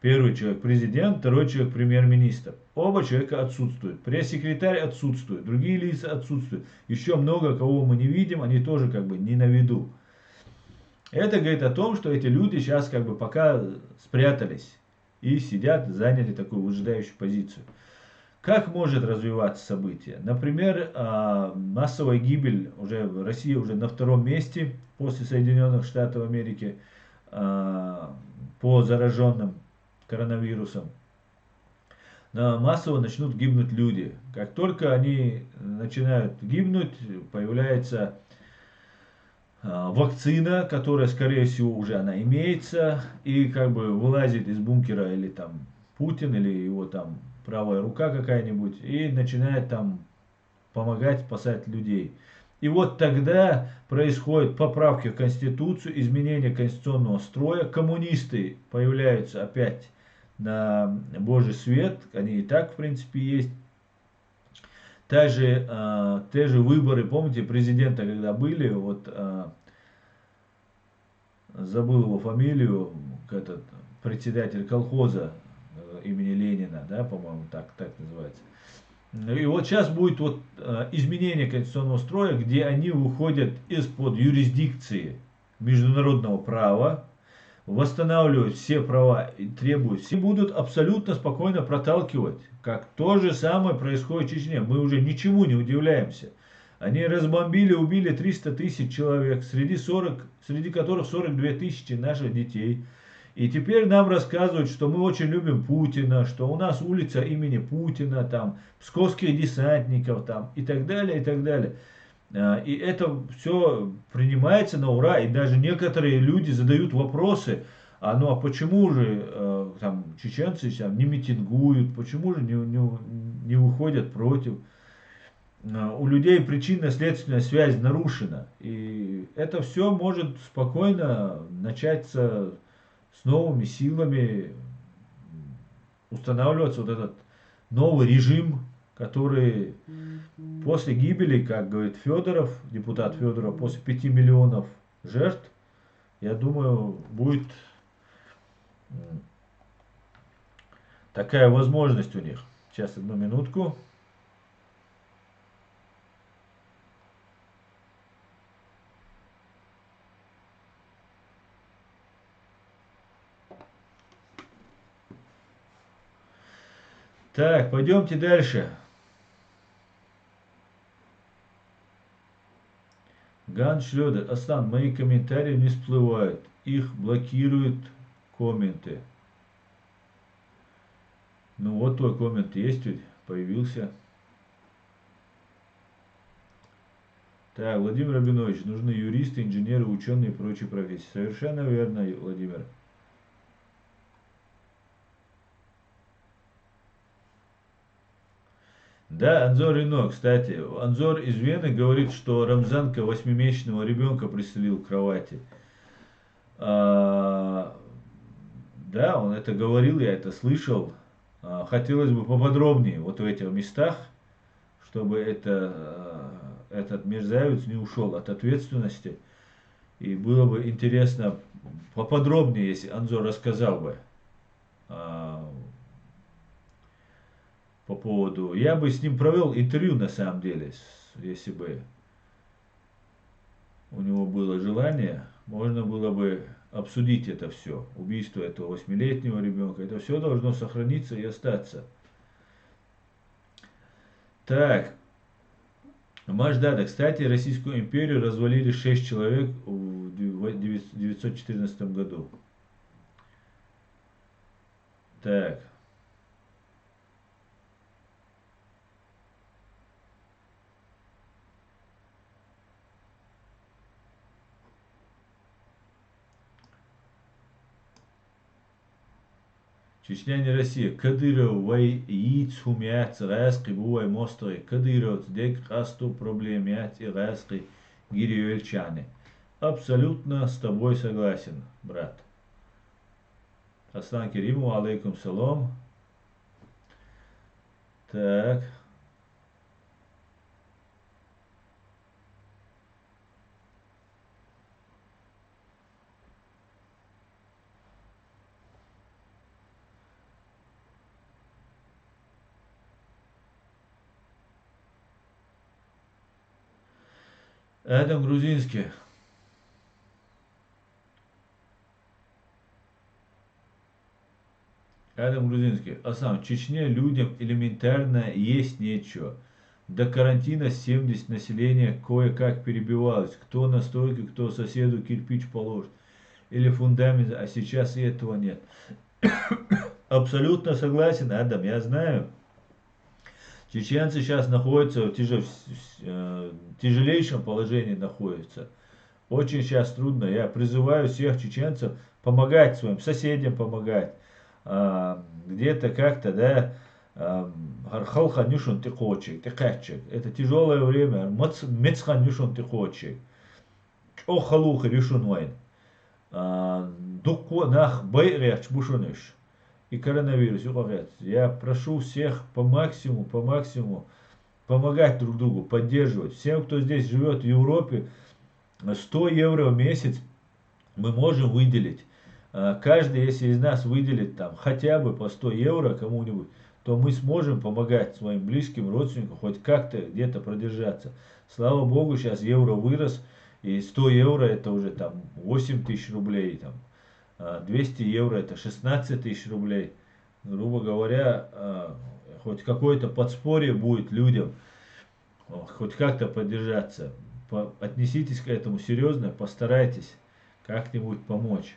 Первый человек президент, второй человек премьер-министр. Оба человека отсутствуют. Пресс-секретарь отсутствует, другие лица отсутствуют. Еще много кого мы не видим, они тоже как бы не на виду. Это говорит о том, что эти люди сейчас как бы пока спрятались и сидят, заняли такую выжидающую позицию. Как может развиваться событие? Например, массовая гибель, Россия уже на втором месте после Соединенных Штатов Америки по зараженным коронавирусом. Массово начнут гибнуть люди. Как только они начинают гибнуть, появляется вакцина, которая, скорее всего, уже она имеется, и как бы вылазит из бункера или там Путин, или его там правая рука какая-нибудь, и начинает там помогать спасать людей. И вот тогда происходят поправки в Конституцию, изменение конституционного строя, коммунисты появляются опять на Божий свет, они и так, в принципе, есть. те же выборы, помните, президента, когда были, вот забыл его фамилию, этот председатель колхоза имени Ленина, да, по-моему, так называется. И вот сейчас будет вот изменение конституционного строя, где они выходят из-под юрисдикции международного права, восстанавливают все права и требуют, все будут абсолютно спокойно проталкивать, как то же самое происходит в Чечне. Мы уже ничему не удивляемся. Они разбомбили, убили 300 тысяч человек, среди которых 42 тысячи наших детей. И теперь нам рассказывают, что мы очень любим Путина, что у нас улица имени Путина, там, псковских десантников, там, и так далее, и так далее. И это все принимается на ура, и даже некоторые люди задают вопросы, ну а почему же там чеченцы там, не митингуют, почему же не выходят против? У людей причинно-следственная связь нарушена, и это все может спокойно начаться с новыми силами, устанавливаться вот этот новый режим, который после гибели, как говорит Федоров, депутат Федоров, после 5 миллионов жертв, я думаю, будет такая возможность у них. Сейчас, одну минутку. Так, пойдемте дальше. Ганс Шлёдер. Аслан, мои комментарии не всплывают. Их блокируют комменты. Ну вот твой коммент есть ведь, появился. Так, Владимир Рабинович, нужны юристы, инженеры, ученые и прочие профессии. Совершенно верно, Владимир. Да, Анзор Рено, кстати. Анзор из Вены говорит, что Рамзанка 8-месячного ребенка пристрелил к кровати. Да, он это говорил, я это слышал. Хотелось бы поподробнее вот в этих местах, чтобы этот мерзавец не ушел от ответственности. И было бы интересно поподробнее, если Анзор рассказал бы по поводу... Я бы с ним провел интервью, на самом деле, если бы у него было желание, можно было бы обсудить это все. Убийство этого 8-летнего ребенка. Это все должно сохраниться и остаться. Так. Маждада. Кстати, Российскую империю развалили 6 человек в 914 году. Так. Чечня не Россия. Кадыров вай яиц хумят раски бувай мостой. Кадыров дек хасту проблемят и раски гириевельчане. Абсолютно с тобой согласен, брат. Аслан Кериму, алейкум салам. Так. Адам Грузинский. Адам Грузинский. Аслан, в Чечне людям элементарно есть нечего. До карантина 70 населения кое-как перебивалось. Кто на стойке, кто соседу кирпич положит. Или фундамент, а сейчас и этого нет. Абсолютно согласен, Адам, я знаю. Чеченцы сейчас находятся в тяжелейшем положении находятся. Очень сейчас трудно. Я призываю всех чеченцев помогать своим соседям, помогать. Где-то как-то, да, Хархалха нюшун тихочек, тихачек. Это тяжелое время. Мецхан нюшун тихочек. Охалуха решун вайн. Дукку нах байряч бушуныш. И коронавирус. Я прошу всех по максимуму помогать друг другу, поддерживать. Всем, кто здесь живет в Европе, 100 евро в месяц мы можем выделить. Каждый, если из нас выделит там хотя бы по 100 евро кому-нибудь, то мы сможем помогать своим близким, родственникам, хоть как-то где-то продержаться. Слава Богу, сейчас евро вырос, и 100 евро это уже там 8 тысяч рублей, там, 200 евро это 16 тысяч рублей. Грубо говоря, хоть какое-то подспорье будет людям, хоть как-то поддержаться. Отнеситесь к этому серьезно, постарайтесь как-нибудь помочь.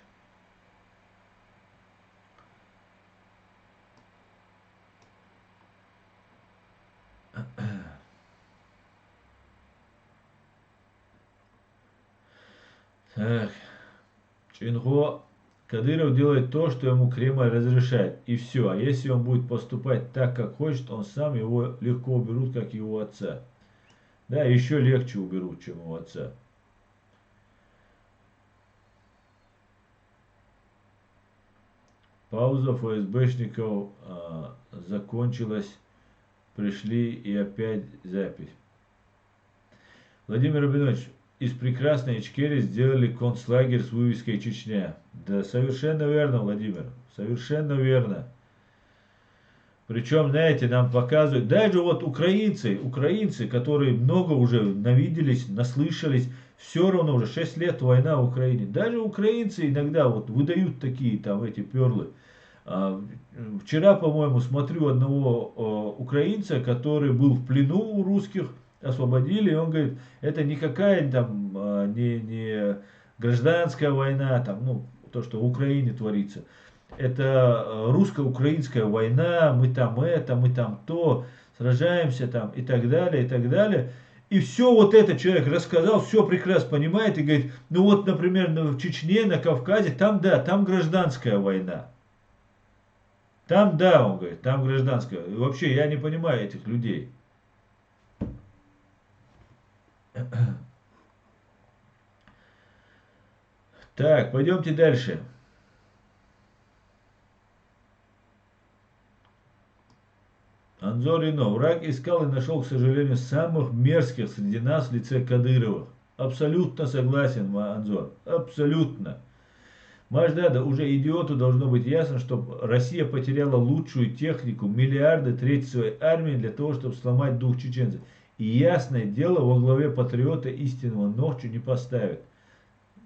Так, Чинго, Кадыров делает то, что ему Кремль разрешает, и все. А если он будет поступать так, как хочет, он сам его легко уберут, как его отца. Да, еще легче уберут, чем его отца. Пауза ФСБшников закончилась. Пришли и опять запись. Владимир Рабинович, из прекрасной Ичкерии сделали концлагерь с вывеской Чечня. Да, совершенно верно, Владимир. Совершенно верно. Причем, знаете, нам показывают, даже вот украинцы, которые много уже навиделись, наслышались, все равно уже 6 лет война в Украине. Даже украинцы иногда вот выдают такие там эти перлы. Вчера, по-моему, смотрю одного украинца, который был в плену у русских, освободили, и он говорит, это никакая там не гражданская война, там, ну, то, что в Украине творится. Это русско-украинская война, мы там это, мы там то, сражаемся там и так далее, и так далее. И все вот этот человек рассказал, все прекрасно понимает и говорит, ну вот, например, в Чечне, на Кавказе, там да, там гражданская война. Там да, он говорит, там гражданская. И вообще я не понимаю этих людей. Так, пойдемте дальше. Анзор Ино. Враг искал и нашел, к сожалению, самых мерзких среди нас в лице Кадыровых. Абсолютно согласен, Анзор. Абсолютно. Маждада, уже идиоту должно быть ясно, что Россия потеряла лучшую технику, миллиарды треть своей армии для того, чтобы сломать дух чеченцев. И ясное дело, во главе патриота истинного ногчу не поставит.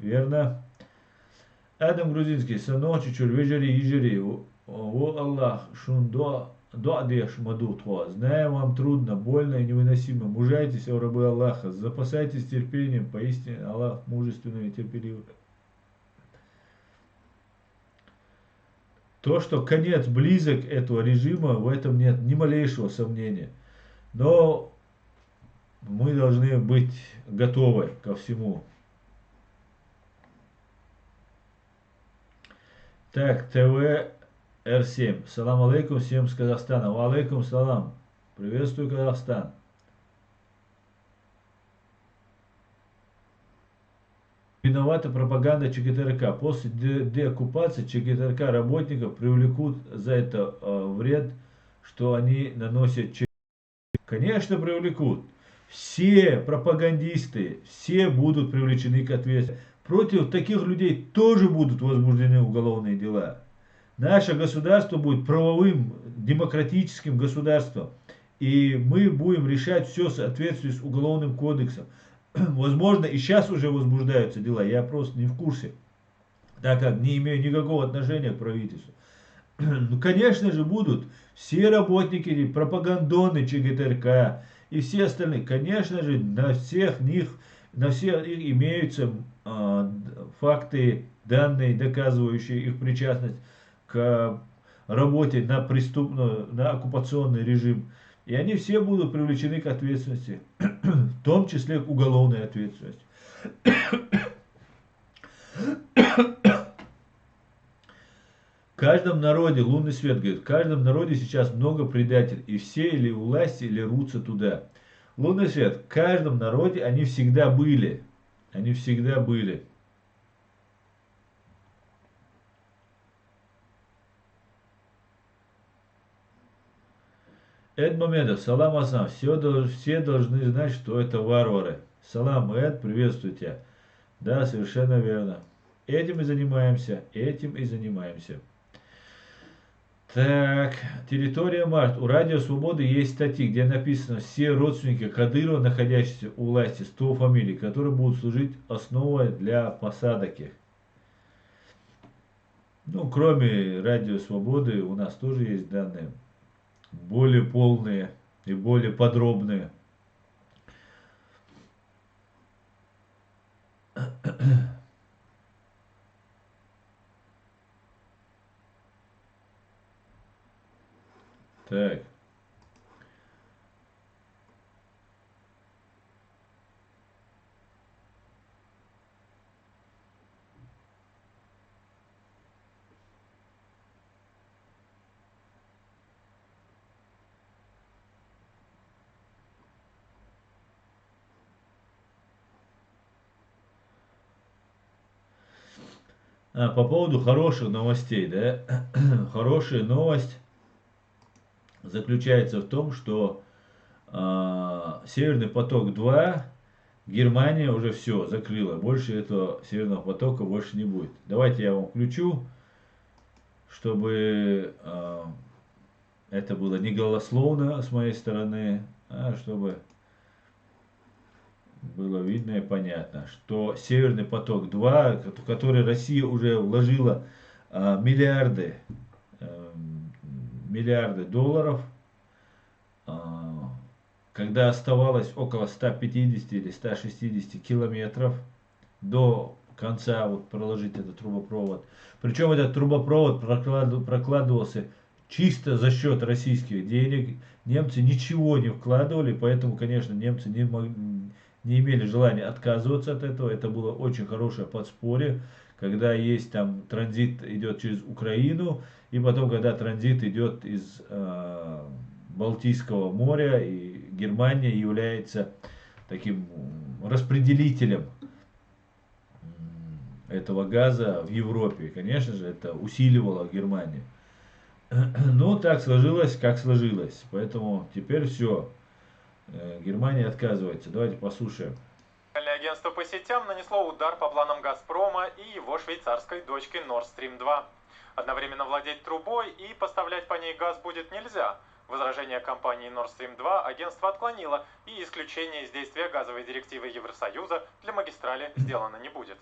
Верно? Адам Грузинский, саночи, чурвежери, ежери. О Аллах, шундо, доадеш мадутхуа. Знаю, вам трудно, больно и невыносимо. Мужайтесь, о рабы Аллаха. Запасайтесь терпением. Поистине Аллах мужественный и терпеливый. То, что конец близок этого режима, в этом нет ни малейшего сомнения. Но мы должны быть готовы ко всему. Так, ТВ Р7. Салам алейкум всем с Казахстана. Ва алейкум салам. Приветствую, Казахстан. Виновата пропаганда ЧГТРК. После деоккупации ЧГТРК работников привлекут за это вред, что они наносят ЧГТРК. Конечно, привлекут. Все пропагандисты, все будут привлечены к ответственности. Против таких людей тоже будут возбуждены уголовные дела. Наше государство будет правовым, демократическим государством. И мы будем решать все в соответствии с Уголовным кодексом. Возможно, и сейчас уже возбуждаются дела, я просто не в курсе, так как не имею никакого отношения к правительству. Ну, конечно же, будут все работники, пропагандоны ЧГТРК и все остальные. Конечно же, на всех них имеются факты, данные, доказывающие их причастность к работе на преступную, на оккупационный режим. И они все будут привлечены к ответственности, в том числе к уголовной ответственности. В каждом народе, лунный свет говорит, в каждом народе сейчас много предателей, и все или у власти, или рвутся туда. Лунный свет, в каждом народе они всегда были. Они всегда были. Эд Мамедов, салам ассам. Все должны знать, что это варвары. Салам, Эд, приветствую тебя. Да, совершенно верно. Этим и занимаемся, этим и занимаемся. Так, территория Март. У Радио Свободы есть статьи, где написано все родственники Кадырова, находящиеся у власти, 100 фамилий, которые будут служить основой для посадок их. Ну, кроме Радио Свободы, у нас тоже есть данные более полные и более подробные. Так. По поводу хороших новостей, да, хорошая новость заключается в том, что Северный поток-2 Германия уже все закрыла, больше этого Северного потока больше не будет. Давайте я вам включу, чтобы это было не голословно с моей стороны, а чтобы было видно и понятно, что Северный поток-2, в который Россия уже вложила миллиарды, миллиарды долларов, когда оставалось около 150 или 160 километров до конца вот, проложить этот трубопровод. Причем этот трубопровод прокладывался чисто за счет российских денег. Немцы ничего не вкладывали, поэтому, конечно, немцы не имели желания отказываться от этого. Это было очень хорошее подспорье, когда есть там транзит идет через Украину, и потом, когда транзит идет из Балтийского моря, и Германия является таким распределителем этого газа в Европе. И, конечно же, это усиливало Германию. Ну, так сложилось, как сложилось. Поэтому теперь все. Германия отказывается. Давайте послушаем. Агентство по сетям нанесло удар по планам «Газпрома» и его швейцарской дочки Nord Stream 2. Одновременно владеть трубой и поставлять по ней газ будет нельзя. Возражение компании Nord Stream 2 агентство отклонило, и исключение из действия газовой директивы Евросоюза для магистрали сделано не будет.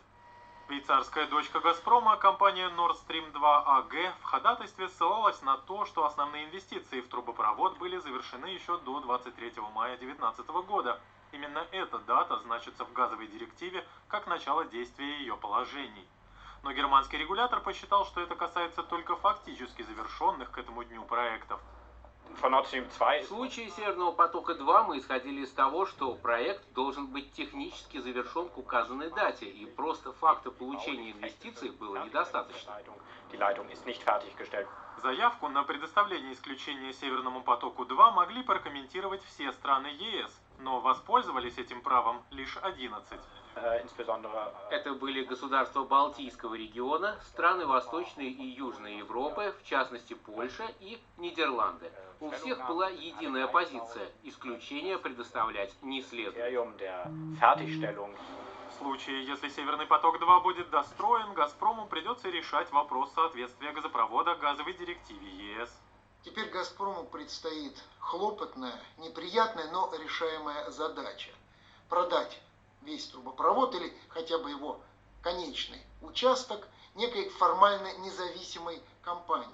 Швейцарская дочка «Газпрома», компания Nord Stream 2 AG, в ходатайстве ссылалась на то, что основные инвестиции в трубопровод были завершены еще до 23 мая 2019 года. Именно эта дата значится в газовой директиве как начало действия ее положений. Но германский регулятор посчитал, что это касается только фактически завершенных к этому дню проектов. В случае Северного потока-2 мы исходили из того, что проект должен быть технически завершен к указанной дате, и просто факта получения инвестиций было недостаточно. Заявку на предоставление исключения Северному потоку-2 могли прокомментировать все страны ЕС, но воспользовались этим правом лишь 11. Это были государства Балтийского региона, страны Восточной и Южной Европы, в частности Польша и Нидерланды. У всех была единая позиция – исключение предоставлять не следует. В случае, если Северный поток-2 будет достроен, «Газпрому» придется решать вопрос соответствия газопровода газовой директиве ЕС. Теперь «Газпрому» предстоит хлопотная, неприятная, но решаемая задача – продать весь трубопровод или хотя бы его конечный участок некой формально независимой компании.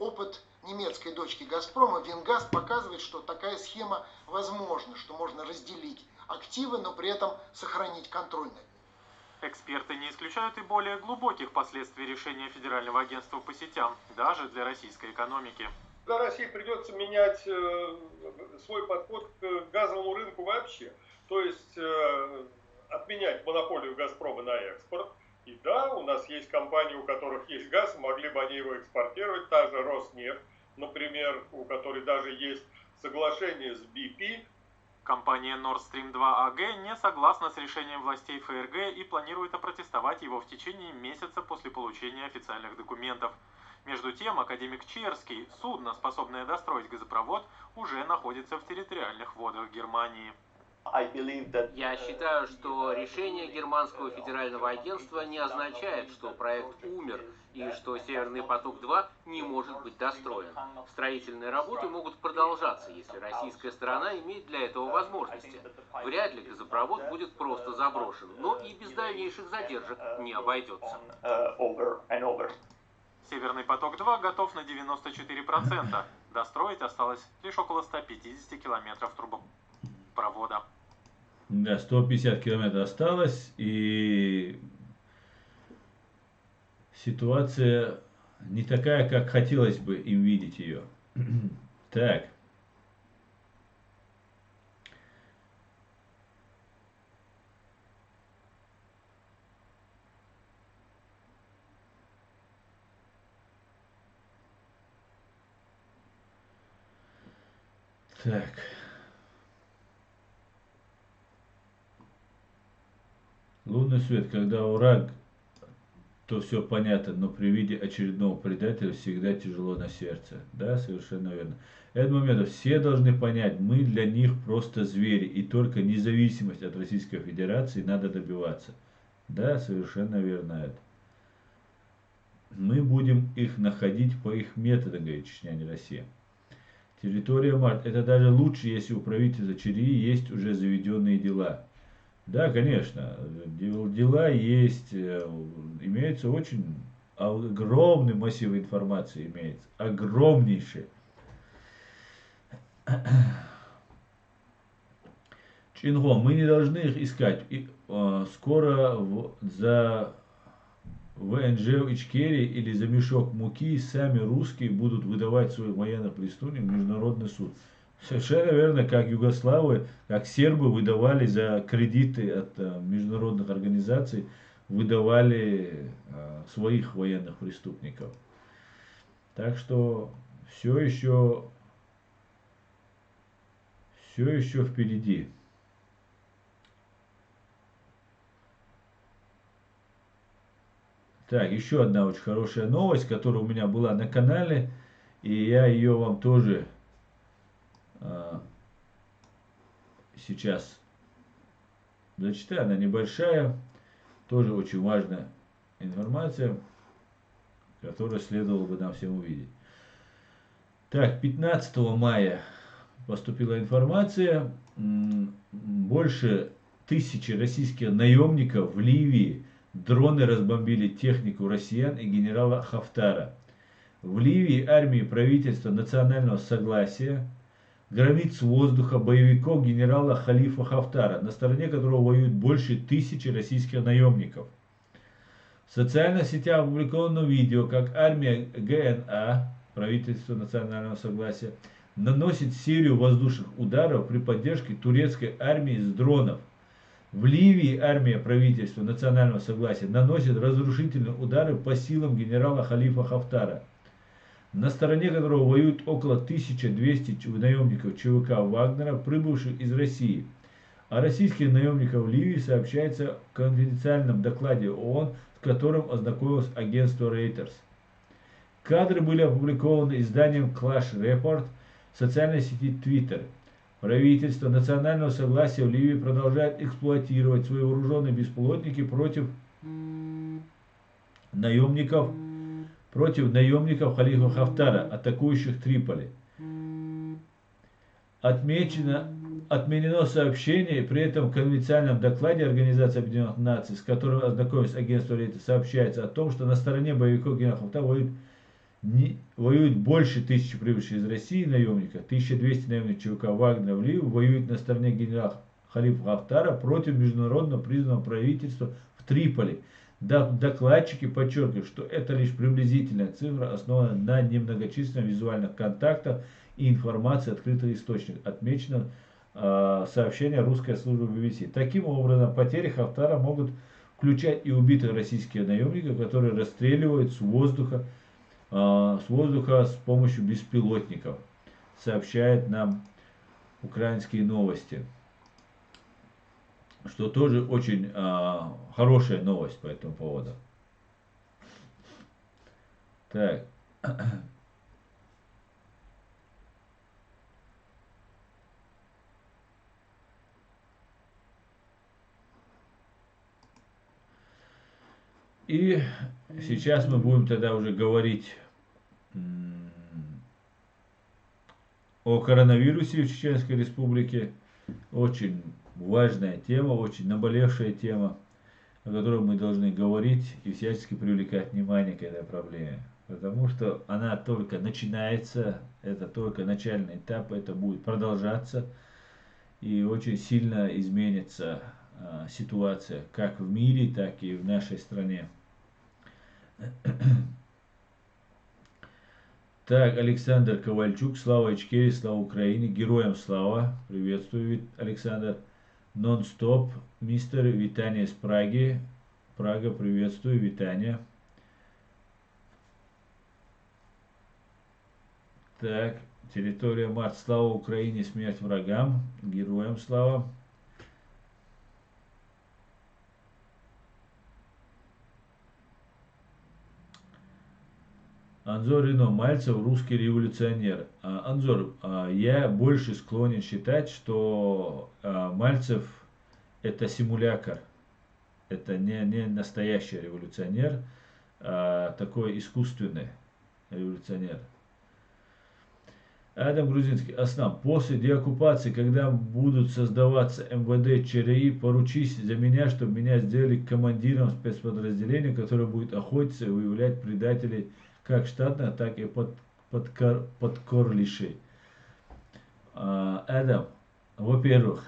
Опыт немецкой дочки «Газпрома» Венгаз показывает, что такая схема возможна, что можно разделить активы, но при этом сохранить контроль над ними. Эксперты не исключают и более глубоких последствий решения Федерального агентства по сетям, даже для российской экономики. Для России придется менять свой подход к газовому рынку вообще. То есть отменять монополию «Газпрома» на экспорт. И да, у нас есть компании, у которых есть газ, могли бы они его экспортировать. Та же «Роснефть», например, у которой даже есть соглашение с BP. Компания Nord Stream 2 AG не согласна с решением властей ФРГ и планирует опротестовать его в течение месяца после получения официальных документов. Между тем, академик Черский, судно, способное достроить газопровод, уже находится в территориальных водах Германии. Я считаю, что решение Германского федерального агентства не означает, что проект умер и что Северный поток-2 не может быть достроен. Строительные работы могут продолжаться, если российская сторона имеет для этого возможности. Вряд ли газопровод будет просто заброшен, но и без дальнейших задержек не обойдется. Северный поток-2 готов на 94%. Достроить осталось лишь около 150 километров трубопровода. Да, 150 километров осталось, и ситуация не такая, как хотелось бы им видеть ее. Так. Так. Лунный свет, когда враг, то все понятно, но при виде очередного предателя всегда тяжело на сердце. Да, совершенно верно. Этот момент все должны понять, мы для них просто звери, и только независимость от Российской Федерации надо добиваться. Да, совершенно верно это. Мы будем их находить по их методам, говорит Чечня, не Россия. Территория Март. Это даже лучше, если у правительства Чирии есть уже заведенные дела. Да, конечно, дела есть, имеется очень огромный массив информации, имеется, огромнейший. Чинго, мы не должны их искать. И, скоро за ВНЖ в Ичкерии или за мешок муки сами русские будут выдавать своих военных преступников в международный суд. Совершенно верно, как югославы, как сербы выдавали за кредиты от международных организаций, выдавали своих военных преступников. Так что все еще впереди. Так, еще одна очень хорошая новость, которая у меня была на канале, и я ее вам тоже сейчас зачитаю. Она небольшая, тоже очень важная информация, которую следовало бы нам всем увидеть. Так, 15 мая поступила информация, больше 1000 российских наемников в Ливии дроны разбомбили технику россиян и генерала Хафтара. В Ливии армии правительства национального согласия громит с воздуха боевиков генерала Халифа Хафтара, на стороне которого воюют больше 1000 российских наемников. В социальных сетях опубликовано видео, как армия ГНА, правительство национального согласия, наносит серию воздушных ударов при поддержке турецкой армии с дронов. В Ливии армия правительства национального согласия наносит разрушительные удары по силам генерала Халифа Хафтара, на стороне которого воюют около 1200 наемников ЧВК Вагнера, прибывших из России. О российских наемниках в Ливии сообщается в конфиденциальном докладе ООН, с которым ознакомилось агентство Reuters. Кадры были опубликованы изданием Clash Report в социальной сети Twitter. Правительство национального согласия в Ливии продолжает эксплуатировать свои вооруженные беспилотники против наемников Халифа Хафтара, атакующих Триполи. Отменено сообщение, при этом в конфиденциальном докладе Организации Объединенных Наций, с которым ознакомилось агентство Reuters, сообщается о том, что на стороне боевиков генерала Хафтара воюют больше 1000 прибывших из России наемников, 1200 наемников ЧВК Вагнера в Ливии воюют на стороне генерала Халифа Хафтара против международно признанного правительства в Триполи. Докладчики подчеркивают, что это лишь приблизительная цифра, основанная на немногочисленных визуальных контактах и информации открытых источников, отмечено сообщение русской службы BBC. Таким образом, потери Хафтара могут включать и убитых российских наемников, которые расстреливают с воздуха с помощью беспилотников, сообщает нам украинские новости. Что тоже очень хорошая новость по этому поводу. Так, И сейчас мы будем тогда уже говорить о коронавирусе в Чеченской Республике. Очень важная тема, очень наболевшая тема, о которой мы должны говорить и всячески привлекать внимание к этой проблеме. Потому что она только начинается, это только начальный этап, это будет продолжаться. И очень сильно изменится ситуация как в мире, так и в нашей стране. Так, Александр Ковальчук, слава Ичкерии, слава Украине, героям слава. Приветствую, Александр. Нон-стоп, мистер, витание с Праги. Прага, приветствую, витание. Так, территория Март, слава Украине, смерть врагам, героям слава. Анзор Рено, Мальцев, русский революционер. Анзор, я больше склонен считать, что Мальцев это симулятор. Это не настоящий революционер, а такой искусственный революционер. Адам Грузинский, Аслам, после деоккупации, когда будут создаваться МВД, ЧРИ, поручись за меня, чтобы меня сделали командиром спецподразделения, которое будет охотиться и выявлять предателей как штатных, так и подкорлишей. Адам, во-первых,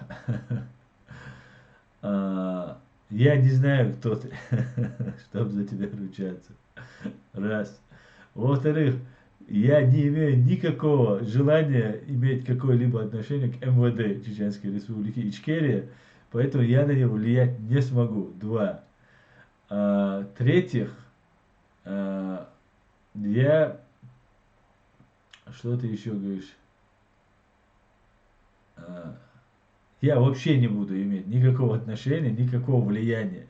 я не знаю, кто ты, чтобы за тебя ручаться. Раз. Во-вторых, я не имею никакого желания иметь какое-либо отношение к МВД Чеченской Республики Ичкерия, поэтому я на него влиять не смогу. Два. В-третьих, я... Что ты еще говоришь? Я вообще не буду иметь никакого отношения, никакого влияния.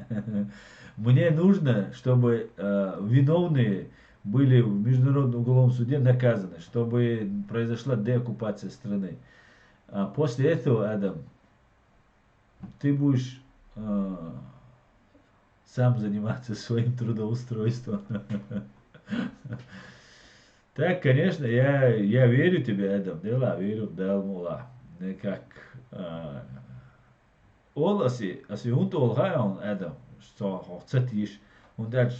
Мне нужно, чтобы виновные были в Международном уголовном суде наказаны, чтобы произошла деоккупация страны. А после этого, Адам, ты будешь сам заниматься своим трудоустройством. Так, конечно, я верю тебе, Адам, дела, верю, Далмула. Как Ол аси хунт олгаан, Адам, что хочешь, und das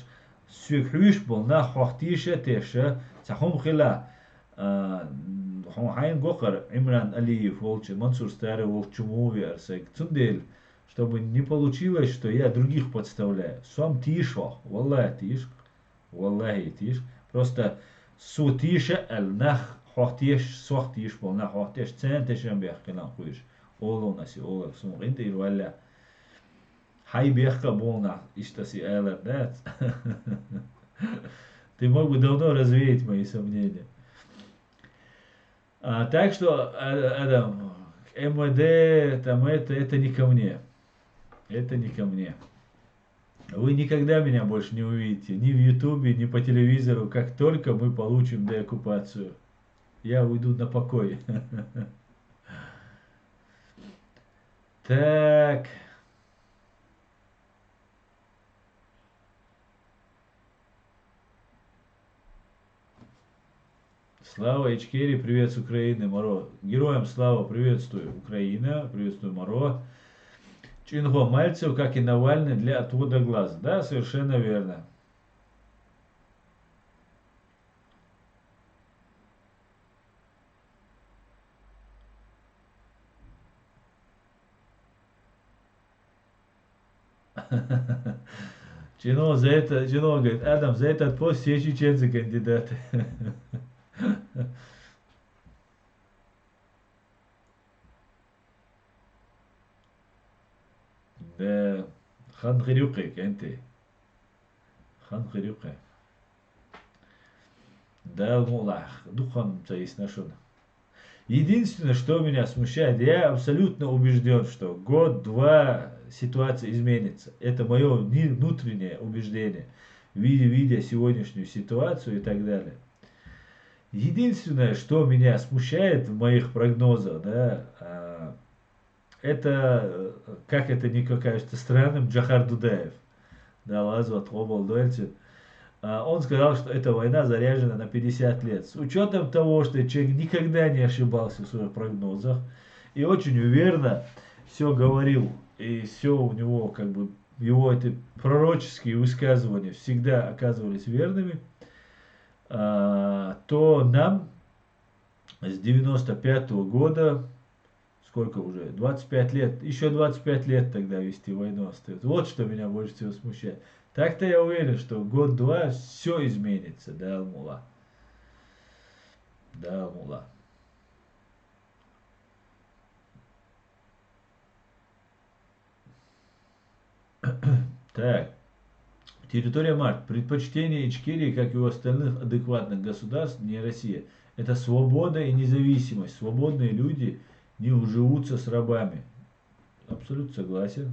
سوخوش بول نه خواهتیشه تیشه تخم خلا хайн гохар Имран Алиев волчи Мансур старый волчуму версек цундель, чтобы не получилось, что я других подставляю. Сам тишо, валлахи тиш, просто су тише аль нах хохтиш сохтиш бол нах хохтиш центешем бехкана хуиш. Оло наси оло сум интер валла. Хай бехка болна, иштаси элер, да? Ты мог бы давно развеять мои сомнения. Так что, Адам, МВД, там это не ко мне. Это не ко мне. Вы никогда меня больше не увидите, ни в Ютубе, ни по телевизору. Как только мы получим деоккупацию, я уйду на покой. Так... Слава Ичкерии, привет с Украины, Моро. Героям слава, приветствую Украина, приветствую Моро. Чинго Мальцев, как и Навальный, для отвода глаз. Да, совершенно верно. Чино за это, Чино говорит, Адам, за этот пост все чеченцы кандидаты. Да, хан хрюкай, энты. Хан хрюкай. Да, мулах, духан есть нашон. Единственное, что меня смущает, я абсолютно убежден, что год-два ситуация изменится. Это мое внутреннее убеждение, видя сегодняшнюю ситуацию и так далее. Единственное, что меня смущает в моих прогнозах, да, это, как это не кажется странным, Джохар Дудаев, да, Лазват Хобал Дольцин. Он сказал, что эта война заряжена на 50 лет. С учетом того, что человек никогда не ошибался в своих прогнозах и очень уверенно все говорил, и все у него, как бы, его эти пророческие высказывания всегда оказывались верными, то нам с 95-го года, сколько уже, 25 лет, еще 25 лет тогда вести войну остается. Вот что меня больше всего смущает. Так-то я уверен, что год-два все изменится, да, Алмула. Да, Алмула. Так. Территория Март. Предпочтение Ичкерии, как и у остальных адекватных государств, не Россия. Это свобода и независимость. Свободные люди не уживутся с рабами. Абсолютно согласен.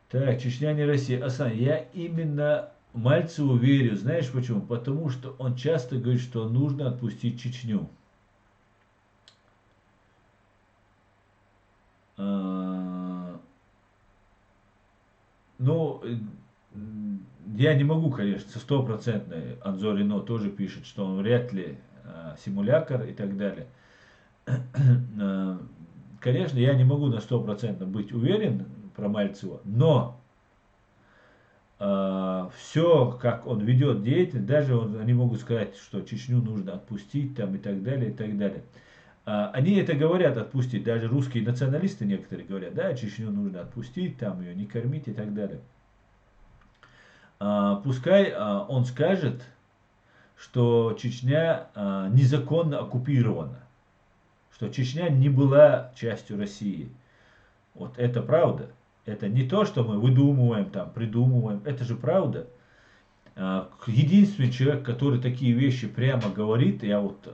Так, Чечня не Россия. Асан, я именно Мальцеву верю. Знаешь почему? Потому что он часто говорит, что нужно отпустить Чечню. Ну, я не могу, конечно, со стопроцентной, Анзор Ино тоже пишет, что он вряд ли симулятор и так далее. Конечно, я не могу на 100% быть уверен про Мальцева, но все, как он ведет деятельность, даже они могут сказать, что Чечню нужно отпустить там и так далее, и так далее. Они это говорят, отпустить, даже русские националисты некоторые говорят, да, Чечню нужно отпустить, там ее не кормить и так далее. Пускай он скажет, что Чечня незаконно оккупирована, что Чечня не была частью России. Вот это правда. Это не то, что мы выдумываем, там, придумываем, это же правда. Единственный человек, который такие вещи прямо говорит, я вот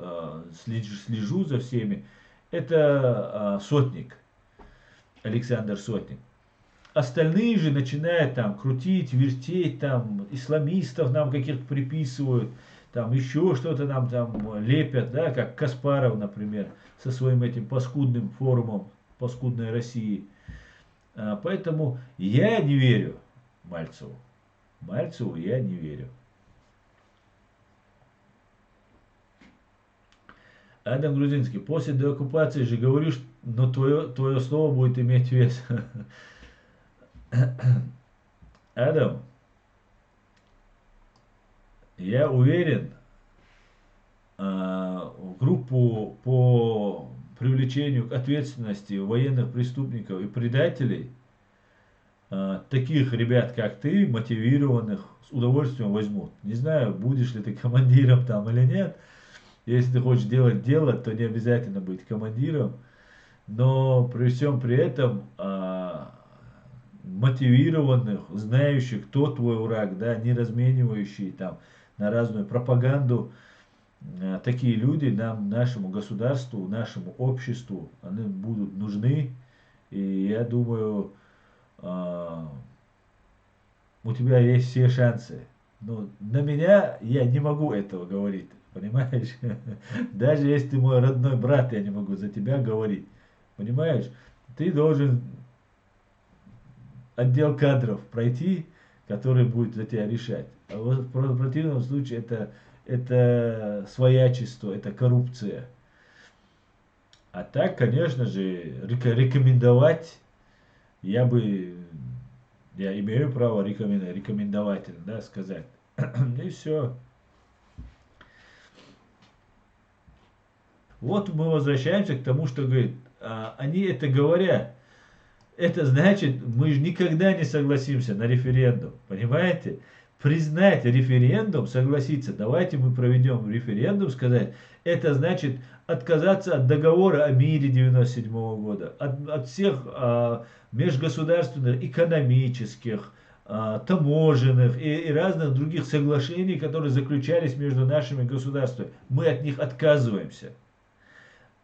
слежу за всеми, это Сотник, Александр Сотник. Остальные же начинают там крутить, вертеть, там исламистов нам каких-то приписывают, там еще что-то нам там лепят, да, как Каспаров, например, со своим этим паскудным форумом «Паскудной России». Поэтому я не верю Мальцеву. Мальцеву я не верю. Адам Грузинский. После деоккупации же говорю, но твое слово будет иметь вес. Адам, я уверен, в группу по привлечению к ответственности военных преступников и предателей, таких ребят, как ты, мотивированных, с удовольствием возьмут. Не знаю, будешь ли ты командиром там или нет. Если ты хочешь делать дело, то не обязательно быть командиром. Но при всем при этом мотивированных, знающих, кто твой враг, да, не разменивающие там на разную пропаганду, такие люди нам, нашему государству, нашему обществу, они будут нужны. И я думаю, у тебя есть все шансы. Но на меня я не могу этого говорить, понимаешь? Даже если ты мой родной брат, я не могу за тебя говорить, понимаешь? Ты должен отдел кадров пройти, который будет за тебя решать. А вот в противном случае это своячество, это коррупция. А так, конечно же, рекомендовать я имею право рекомендовательно, да, сказать. И все. Вот мы возвращаемся к тому, что говорит, они это говорят. Это значит, мы же никогда не согласимся на референдум, понимаете? Признать референдум, согласиться, давайте мы проведем референдум, сказать, это значит отказаться от договора о мире 1997 года, от всех межгосударственных, экономических, таможенных и разных других соглашений, которые заключались между нашими государствами. Мы от них отказываемся.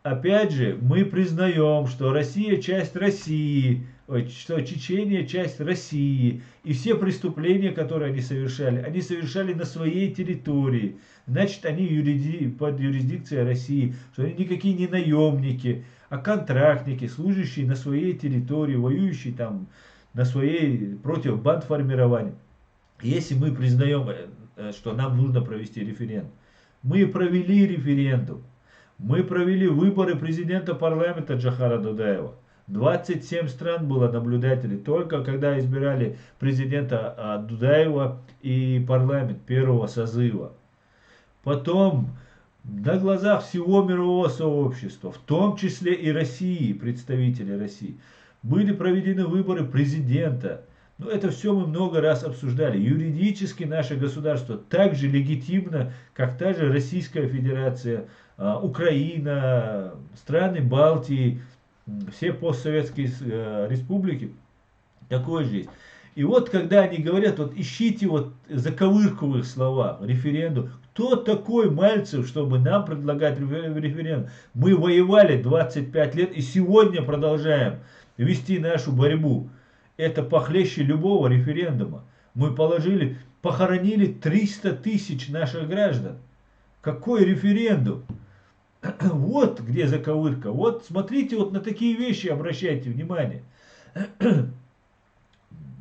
Опять же, мы признаем, что Россия часть России, что Чечения часть России, и все преступления, которые они совершали на своей территории. Значит, они под юрисдикцией России, что они никакие не наемники, а контрактники, служащие на своей территории, воюющие там на своей, против бандформирования. Если мы признаем, что нам нужно провести референдум, мы провели референдум, мы провели выборы президента парламента Джохара Дудаева. 27 стран было наблюдателей, только когда избирали президента Дудаева и парламент первого созыва. Потом на глазах всего мирового сообщества, в том числе и России, представителей России, были проведены выборы президента. Но это все мы много раз обсуждали. Юридически наше государство так же легитимно, как та же Российская Федерация, Украина, страны Балтии, все постсоветские республики, такое же есть. И вот когда они говорят, вот ищите вот заковырковые слова, референдум, кто такой Мальцев, чтобы нам предлагать референдум? Мы воевали 25 лет и сегодня продолжаем вести нашу борьбу. Это похлеще любого референдума. Мы похоронили 300 тысяч наших граждан. Какой референдум? Вот где заковырка. Вот смотрите, вот на такие вещи обращайте внимание.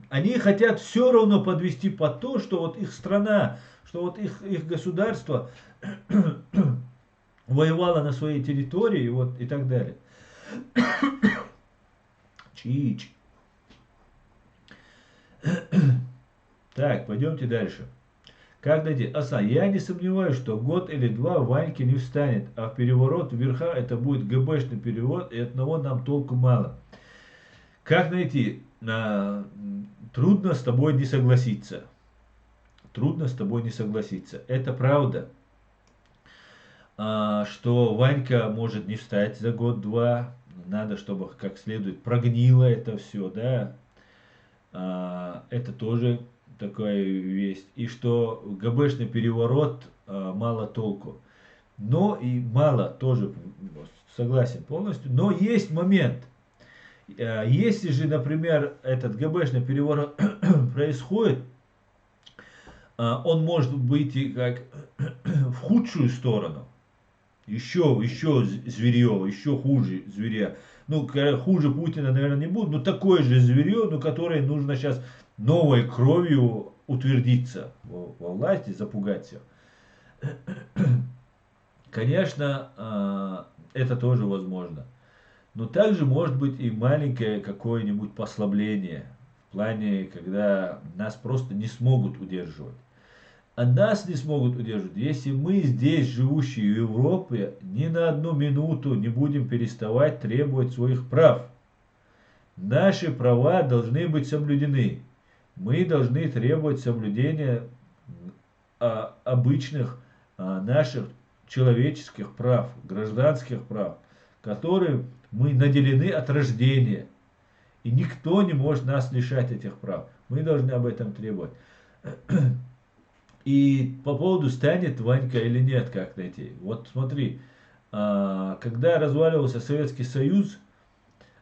Они хотят все равно подвести под то, что вот их страна, что вот их государство воевало на своей территории вот, и так далее. Чич. Так, пойдемте дальше. Как найти? Я не сомневаюсь, что год или два Ваньке не встанет, а в переворот вверха это будет ГБшный перевод, и одного нам толку мало. Как найти? Трудно с тобой не согласиться. Трудно с тобой не согласиться. Это правда, что Ванька может не встать за год-два. Надо, чтобы как следует прогнило это все, да. Это тоже такая весть. И что ГБшный переворот мало толку. Но и мало тоже, согласен полностью. Но есть момент. Если же, например, этот ГБшный переворот происходит, он может быть как в худшую сторону. Еще зверье, еще хуже зверя. Ну, хуже Путина, наверное, не будет, но такое же зверье, но которое нужно сейчас новой кровью утвердиться во власти, запугать все. Конечно, это тоже возможно. Но также может быть и маленькое какое-нибудь послабление в плане, когда нас просто не смогут удерживать. А нас не смогут удерживать, если мы здесь, живущие в Европе, ни на одну минуту не будем переставать требовать своих прав. Наши права должны быть соблюдены. Мы должны требовать соблюдения обычных наших человеческих прав, гражданских прав, которые мы наделены от рождения. И никто не может нас лишать этих прав. Мы должны об этом требовать. И по поводу, станет Ванька или нет, как найти. Вот смотри, когда разваливался Советский Союз,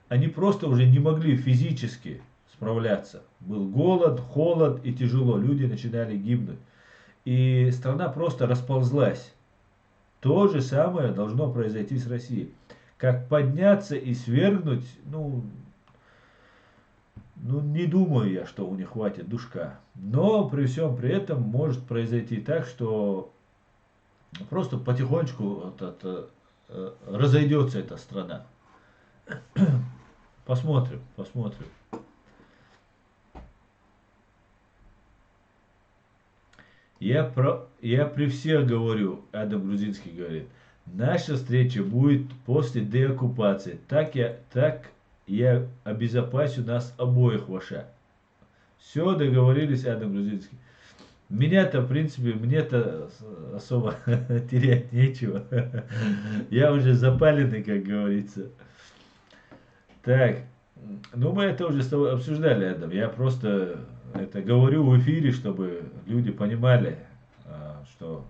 они просто уже не могли физически справляться. Был голод, холод и тяжело. Люди начинали гибнуть. И страна просто расползлась. То же самое должно произойти с Россией. Как подняться и свергнуть, ну не думаю я, что у них хватит душка. Но при всем при этом может произойти так, что просто потихонечку разойдется эта страна. Посмотрим. Я при всех говорю, Адам Грузинский говорит, наша встреча будет после деоккупации. Так я обезопасю нас обоих, ваша. Все, договорились, Адам Грузинский. Меня-то, в принципе, мне-то особо терять нечего. Я уже запаленный, как говорится. Так, ну мы это уже с тобой обсуждали, Адам. Я просто это говорю в эфире, чтобы люди понимали, что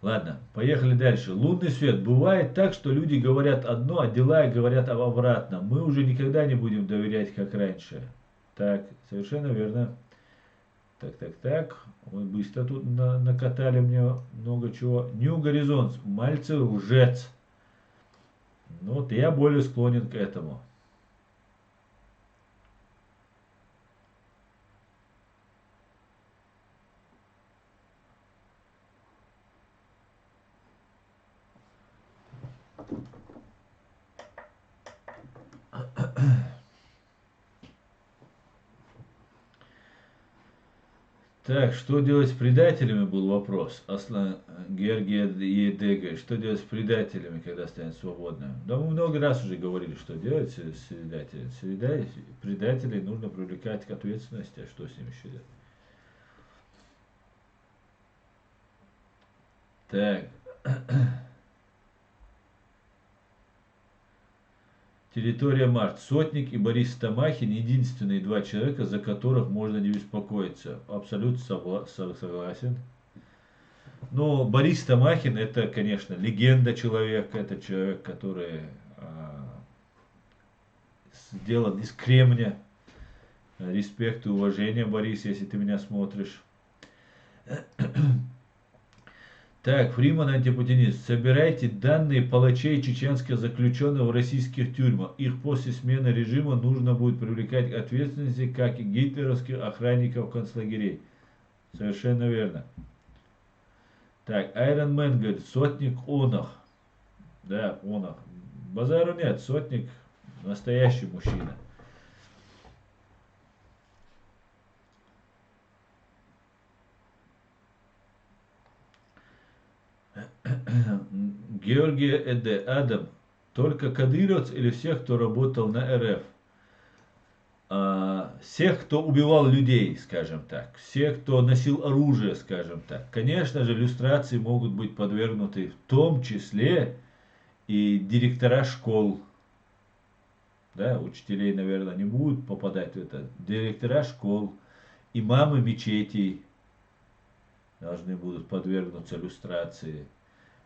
Ладно, поехали дальше. Лунный свет. Бывает так, что люди говорят одно, а дела говорят об обратном. Мы уже никогда не будем доверять, как раньше. Так, совершенно верно. Так. Ой, быстро тут накатали мне много чего. Нью Горизонт. Мальцев лжец. Ну вот я более склонен к этому. Так, что делать с предателями, был вопрос. Аслан Георгия Едега. Что делать с предателями, когда станет свободным? Да мы много раз уже говорили, что делать с предателями. Предателей нужно привлекать к ответственности, а что с ними еще делать? Так. Территория Март. Сотник и Борис Тамахин единственные два человека, за которых можно не беспокоиться. Абсолютно согласен. Но Борис Тамахин это, конечно, легенда человека. Это человек, который сделан из кремня. Респект и уважение, Борис, если ты меня смотришь. Так, Фриман антипутинист. Собирайте данные палачей чеченских заключенных в российских тюрьмах. Их после смены режима нужно будет привлекать к ответственности, как и гитлеровских охранников концлагерей. Совершенно верно. Так, Айрон Мэн говорит, сотник Онах. Да, Онах. Базару нет, сотник настоящий мужчина. Георгия Эде, Адам, только кадыровец или всех, кто работал на РФ? Всех, кто убивал людей, скажем так. Всех, кто носил оружие, скажем так. Конечно же, люстрации могут быть подвергнуты в том числе и директора школ. Да, учителей, наверное, не будут попадать в это. Директора школ, имамы мечетей должны будут подвергнуться люстрации.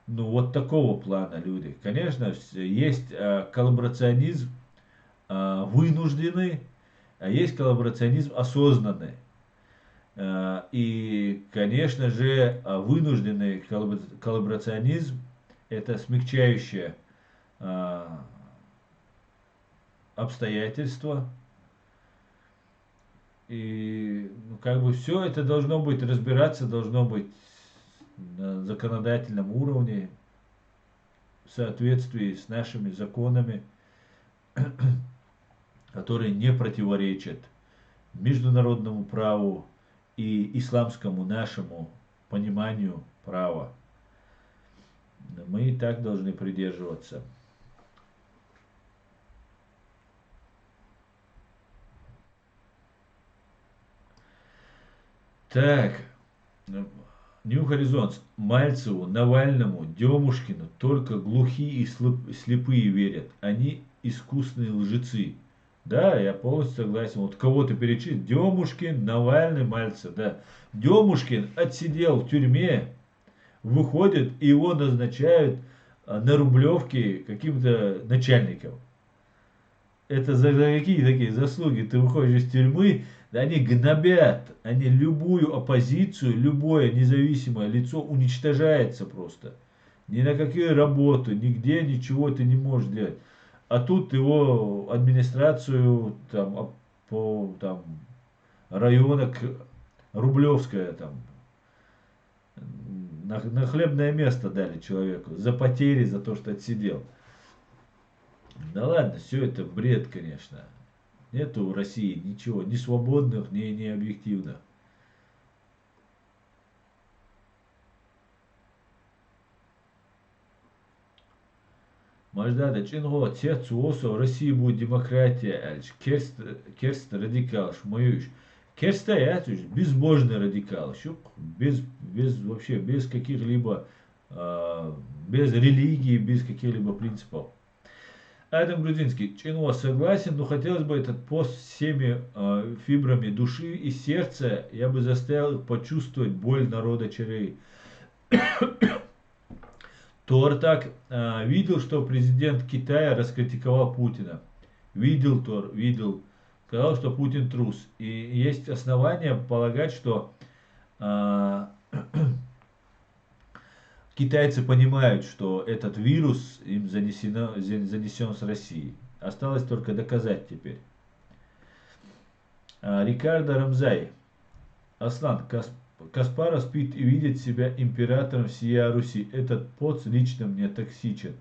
Ну, вот такого плана люди. Конечно, есть коллаборационизм вынужденный, а есть коллаборационизм осознанный. И, конечно же, вынужденный коллаборационизм – это смягчающее обстоятельства. И как бы все это должно быть, разбираться должно быть на законодательном уровне, в соответствии с нашими законами, которые не противоречат международному праву и исламскому нашему пониманию права. Мы и так должны придерживаться. Так, Нью Горизонт, Мальцеву, Навальному, Демушкину только глухие и слепые верят. Они искусные лжецы. Да, я полностью согласен. Вот кого ты перечислил? Демушкин, Навальный, Мальцев. Да. Демушкин отсидел в тюрьме, выходит, и его назначают на Рублевке каким-то начальником. Это за какие такие заслуги? Ты выходишь из тюрьмы, они гнобят, они любую оппозицию, любое независимое лицо уничтожается просто. Ни на какие работы, нигде ничего ты не можешь делать. А тут его администрацию там, по там, района Рублевская там, на хлебное место дали человеку за потери, за то, что отсидел. Да ладно, все это бред, конечно. Нету в России ничего, ни свободных, ни объективных. Маждада Чинго, Цец Уосо, в России будет демократия, Керст радикал, Шмаюш. Керста я, безбожный радикал, вообще без каких-либо, без религии, без каких-либо принципов. Адам Грузинский, Чино согласен, но хотелось бы этот пост всеми фибрами души и сердца, я бы заставил их почувствовать боль народа Черей. Тор так видел, что президент Китая раскритиковал Путина. Видел Тор, видел. Сказал, что Путин трус. И есть основания полагать, что китайцы понимают, что этот вирус им занесен с России. Осталось только доказать теперь. Рикардо Рамзай. Аслан, Каспаров спит и видит себя императором всея Руси. Этот поц лично мне токсичен.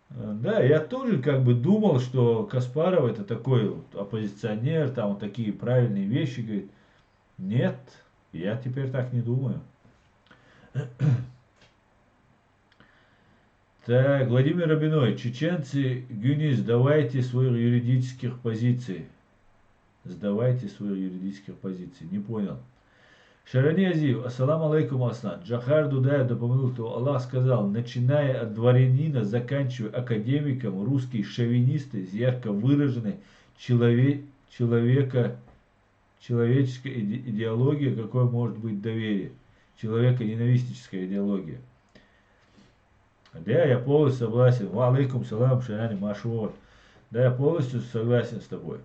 Да, я тоже как бы думал, что Каспаров это такой вот оппозиционер, там вот такие правильные вещи говорит. Нет, я теперь так не думаю. Так, Владимир Рабиной. Чеченцы, Гюни, сдавайте свои юридических позиций. Сдавайте свои юридических позиций. Не понял. Шарани Азиев, ассаламу алейкум, Аслан. Джахар Дудаев допомнил, что Аллах сказал, начиная от дворянина, заканчивая академиком, русские шовинисты с ярко выраженной человеческой идеологией, какой может быть доверие. Человеконенавистническая идеология. Да, я полностью согласен. Ва алейкум салам, Шарани Машур. Да, я полностью согласен с тобой.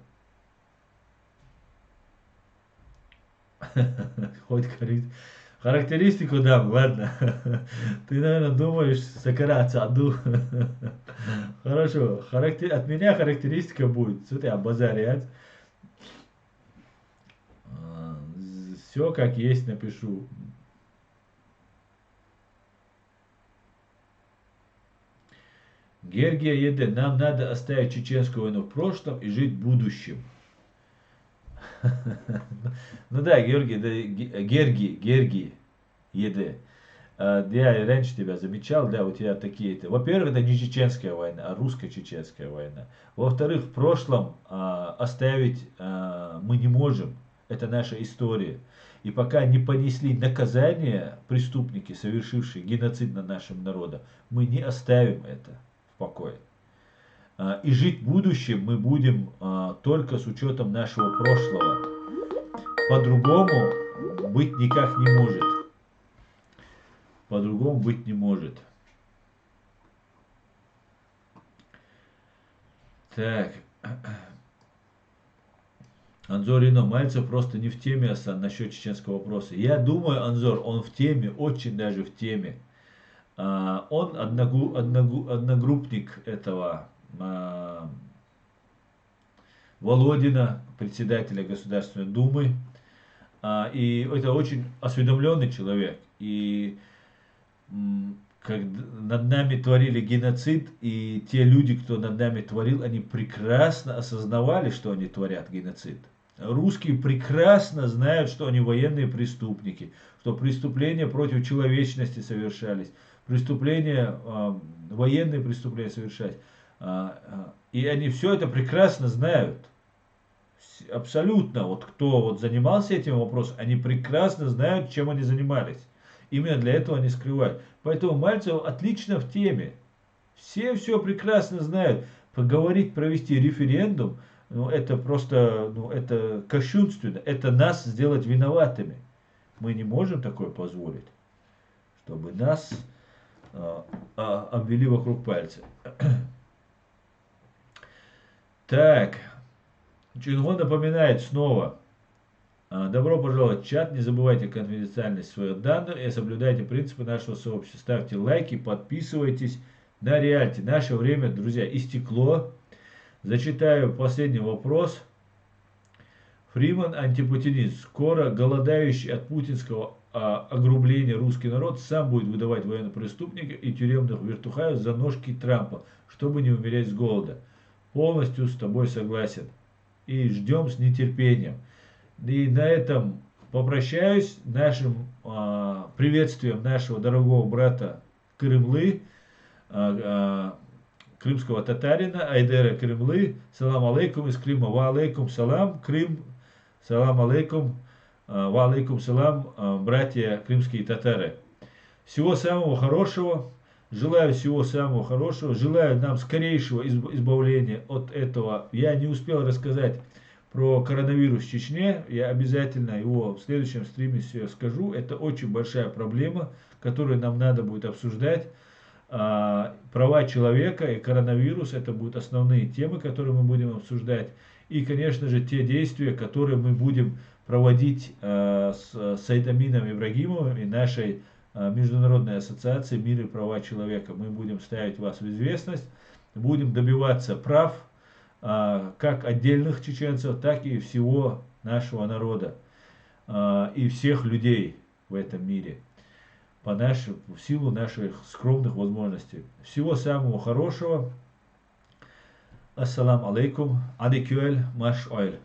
Хоть характеристику дам, ладно. Ты, наверное, думаешь, Сакарат Саду. Хорошо, от меня характеристика будет. Смотри, обозарять. Все как есть напишу. Гергия Еде, нам надо оставить чеченскую войну в прошлом и жить будущим. Ну да, Гергий Еде. Я раньше тебя замечал, да, у тебя такие-то. Во-первых, это не чеченская война, а русско-чеченская война. Во-вторых, в прошлом оставить мы не можем. Это наша история. И пока не понесли наказание преступники, совершившие геноцид над нашим народом, мы не оставим это в покое. И жить в будущем мы будем только с учетом нашего прошлого. По-другому быть никак не может. По-другому быть не может. Так. Анзор Ино, Мальцев просто не в теме насчет чеченского вопроса. Я думаю, Анзор, он в теме, очень даже в теме. Он одногруппник этого Володина, председателя Государственной Думы. И это очень осведомленный человек. И когда над нами творили геноцид, и те люди, кто над нами творил, они прекрасно осознавали, что они творят геноцид. Русские прекрасно знают, что они военные преступники, что преступления против человечности совершались, военные преступления совершались. И они все это прекрасно знают. Абсолютно. Вот кто вот занимался этим вопросом, они прекрасно знают, чем они занимались. Именно для этого они скрывают. Поэтому Мальцев отлично в теме. Все прекрасно знают. Поговорить, провести референдум, это просто, это кощунственно. Это нас сделать виноватыми. Мы не можем такое позволить, чтобы нас обвели вокруг пальца. Так, Чингон напоминает снова. Добро пожаловать в чат, не забывайте конфиденциальность своих данных и соблюдайте принципы нашего сообщества. Ставьте лайки, подписывайтесь на Реальти. Наше время, друзья, истекло. Зачитаю последний вопрос. Фриман, антипутинист. Скоро голодающий от путинского огрубления русский народ сам будет выдавать военнопреступников и тюремных вертухаев за ножки Трампа, чтобы не умереть с голода. Полностью с тобой согласен. И ждем с нетерпением. И на этом попрощаюсь нашим приветствием нашего дорогого брата Крымлы, крымского татарина Айдера Крымлы. Салам алейкум из Крыма. Ва алейкум салам, Крым. Салам алейкум. Ва алейкум салам, братья крымские татары. Всего самого хорошего. Желаю всего самого хорошего. Желаю нам скорейшего избавления от этого. Я не успел рассказать про коронавирус в Чечне. Я обязательно его в следующем стриме все скажу. Это очень большая проблема, которую нам надо будет обсуждать. права человека и коронавирус, это будут основные темы, которые мы будем обсуждать. И, конечно же, те действия, которые мы будем проводить с Саидамином Ибрагимовым и нашей Международной ассоциацией «Мир и права человека». Мы будем ставить вас в известность, будем добиваться прав как отдельных чеченцев, так и всего нашего народа и всех людей в этом мире в силу наших скромных возможностей. Всего самого хорошего. Ассаламу алейкум. Адикюэль маш ойль.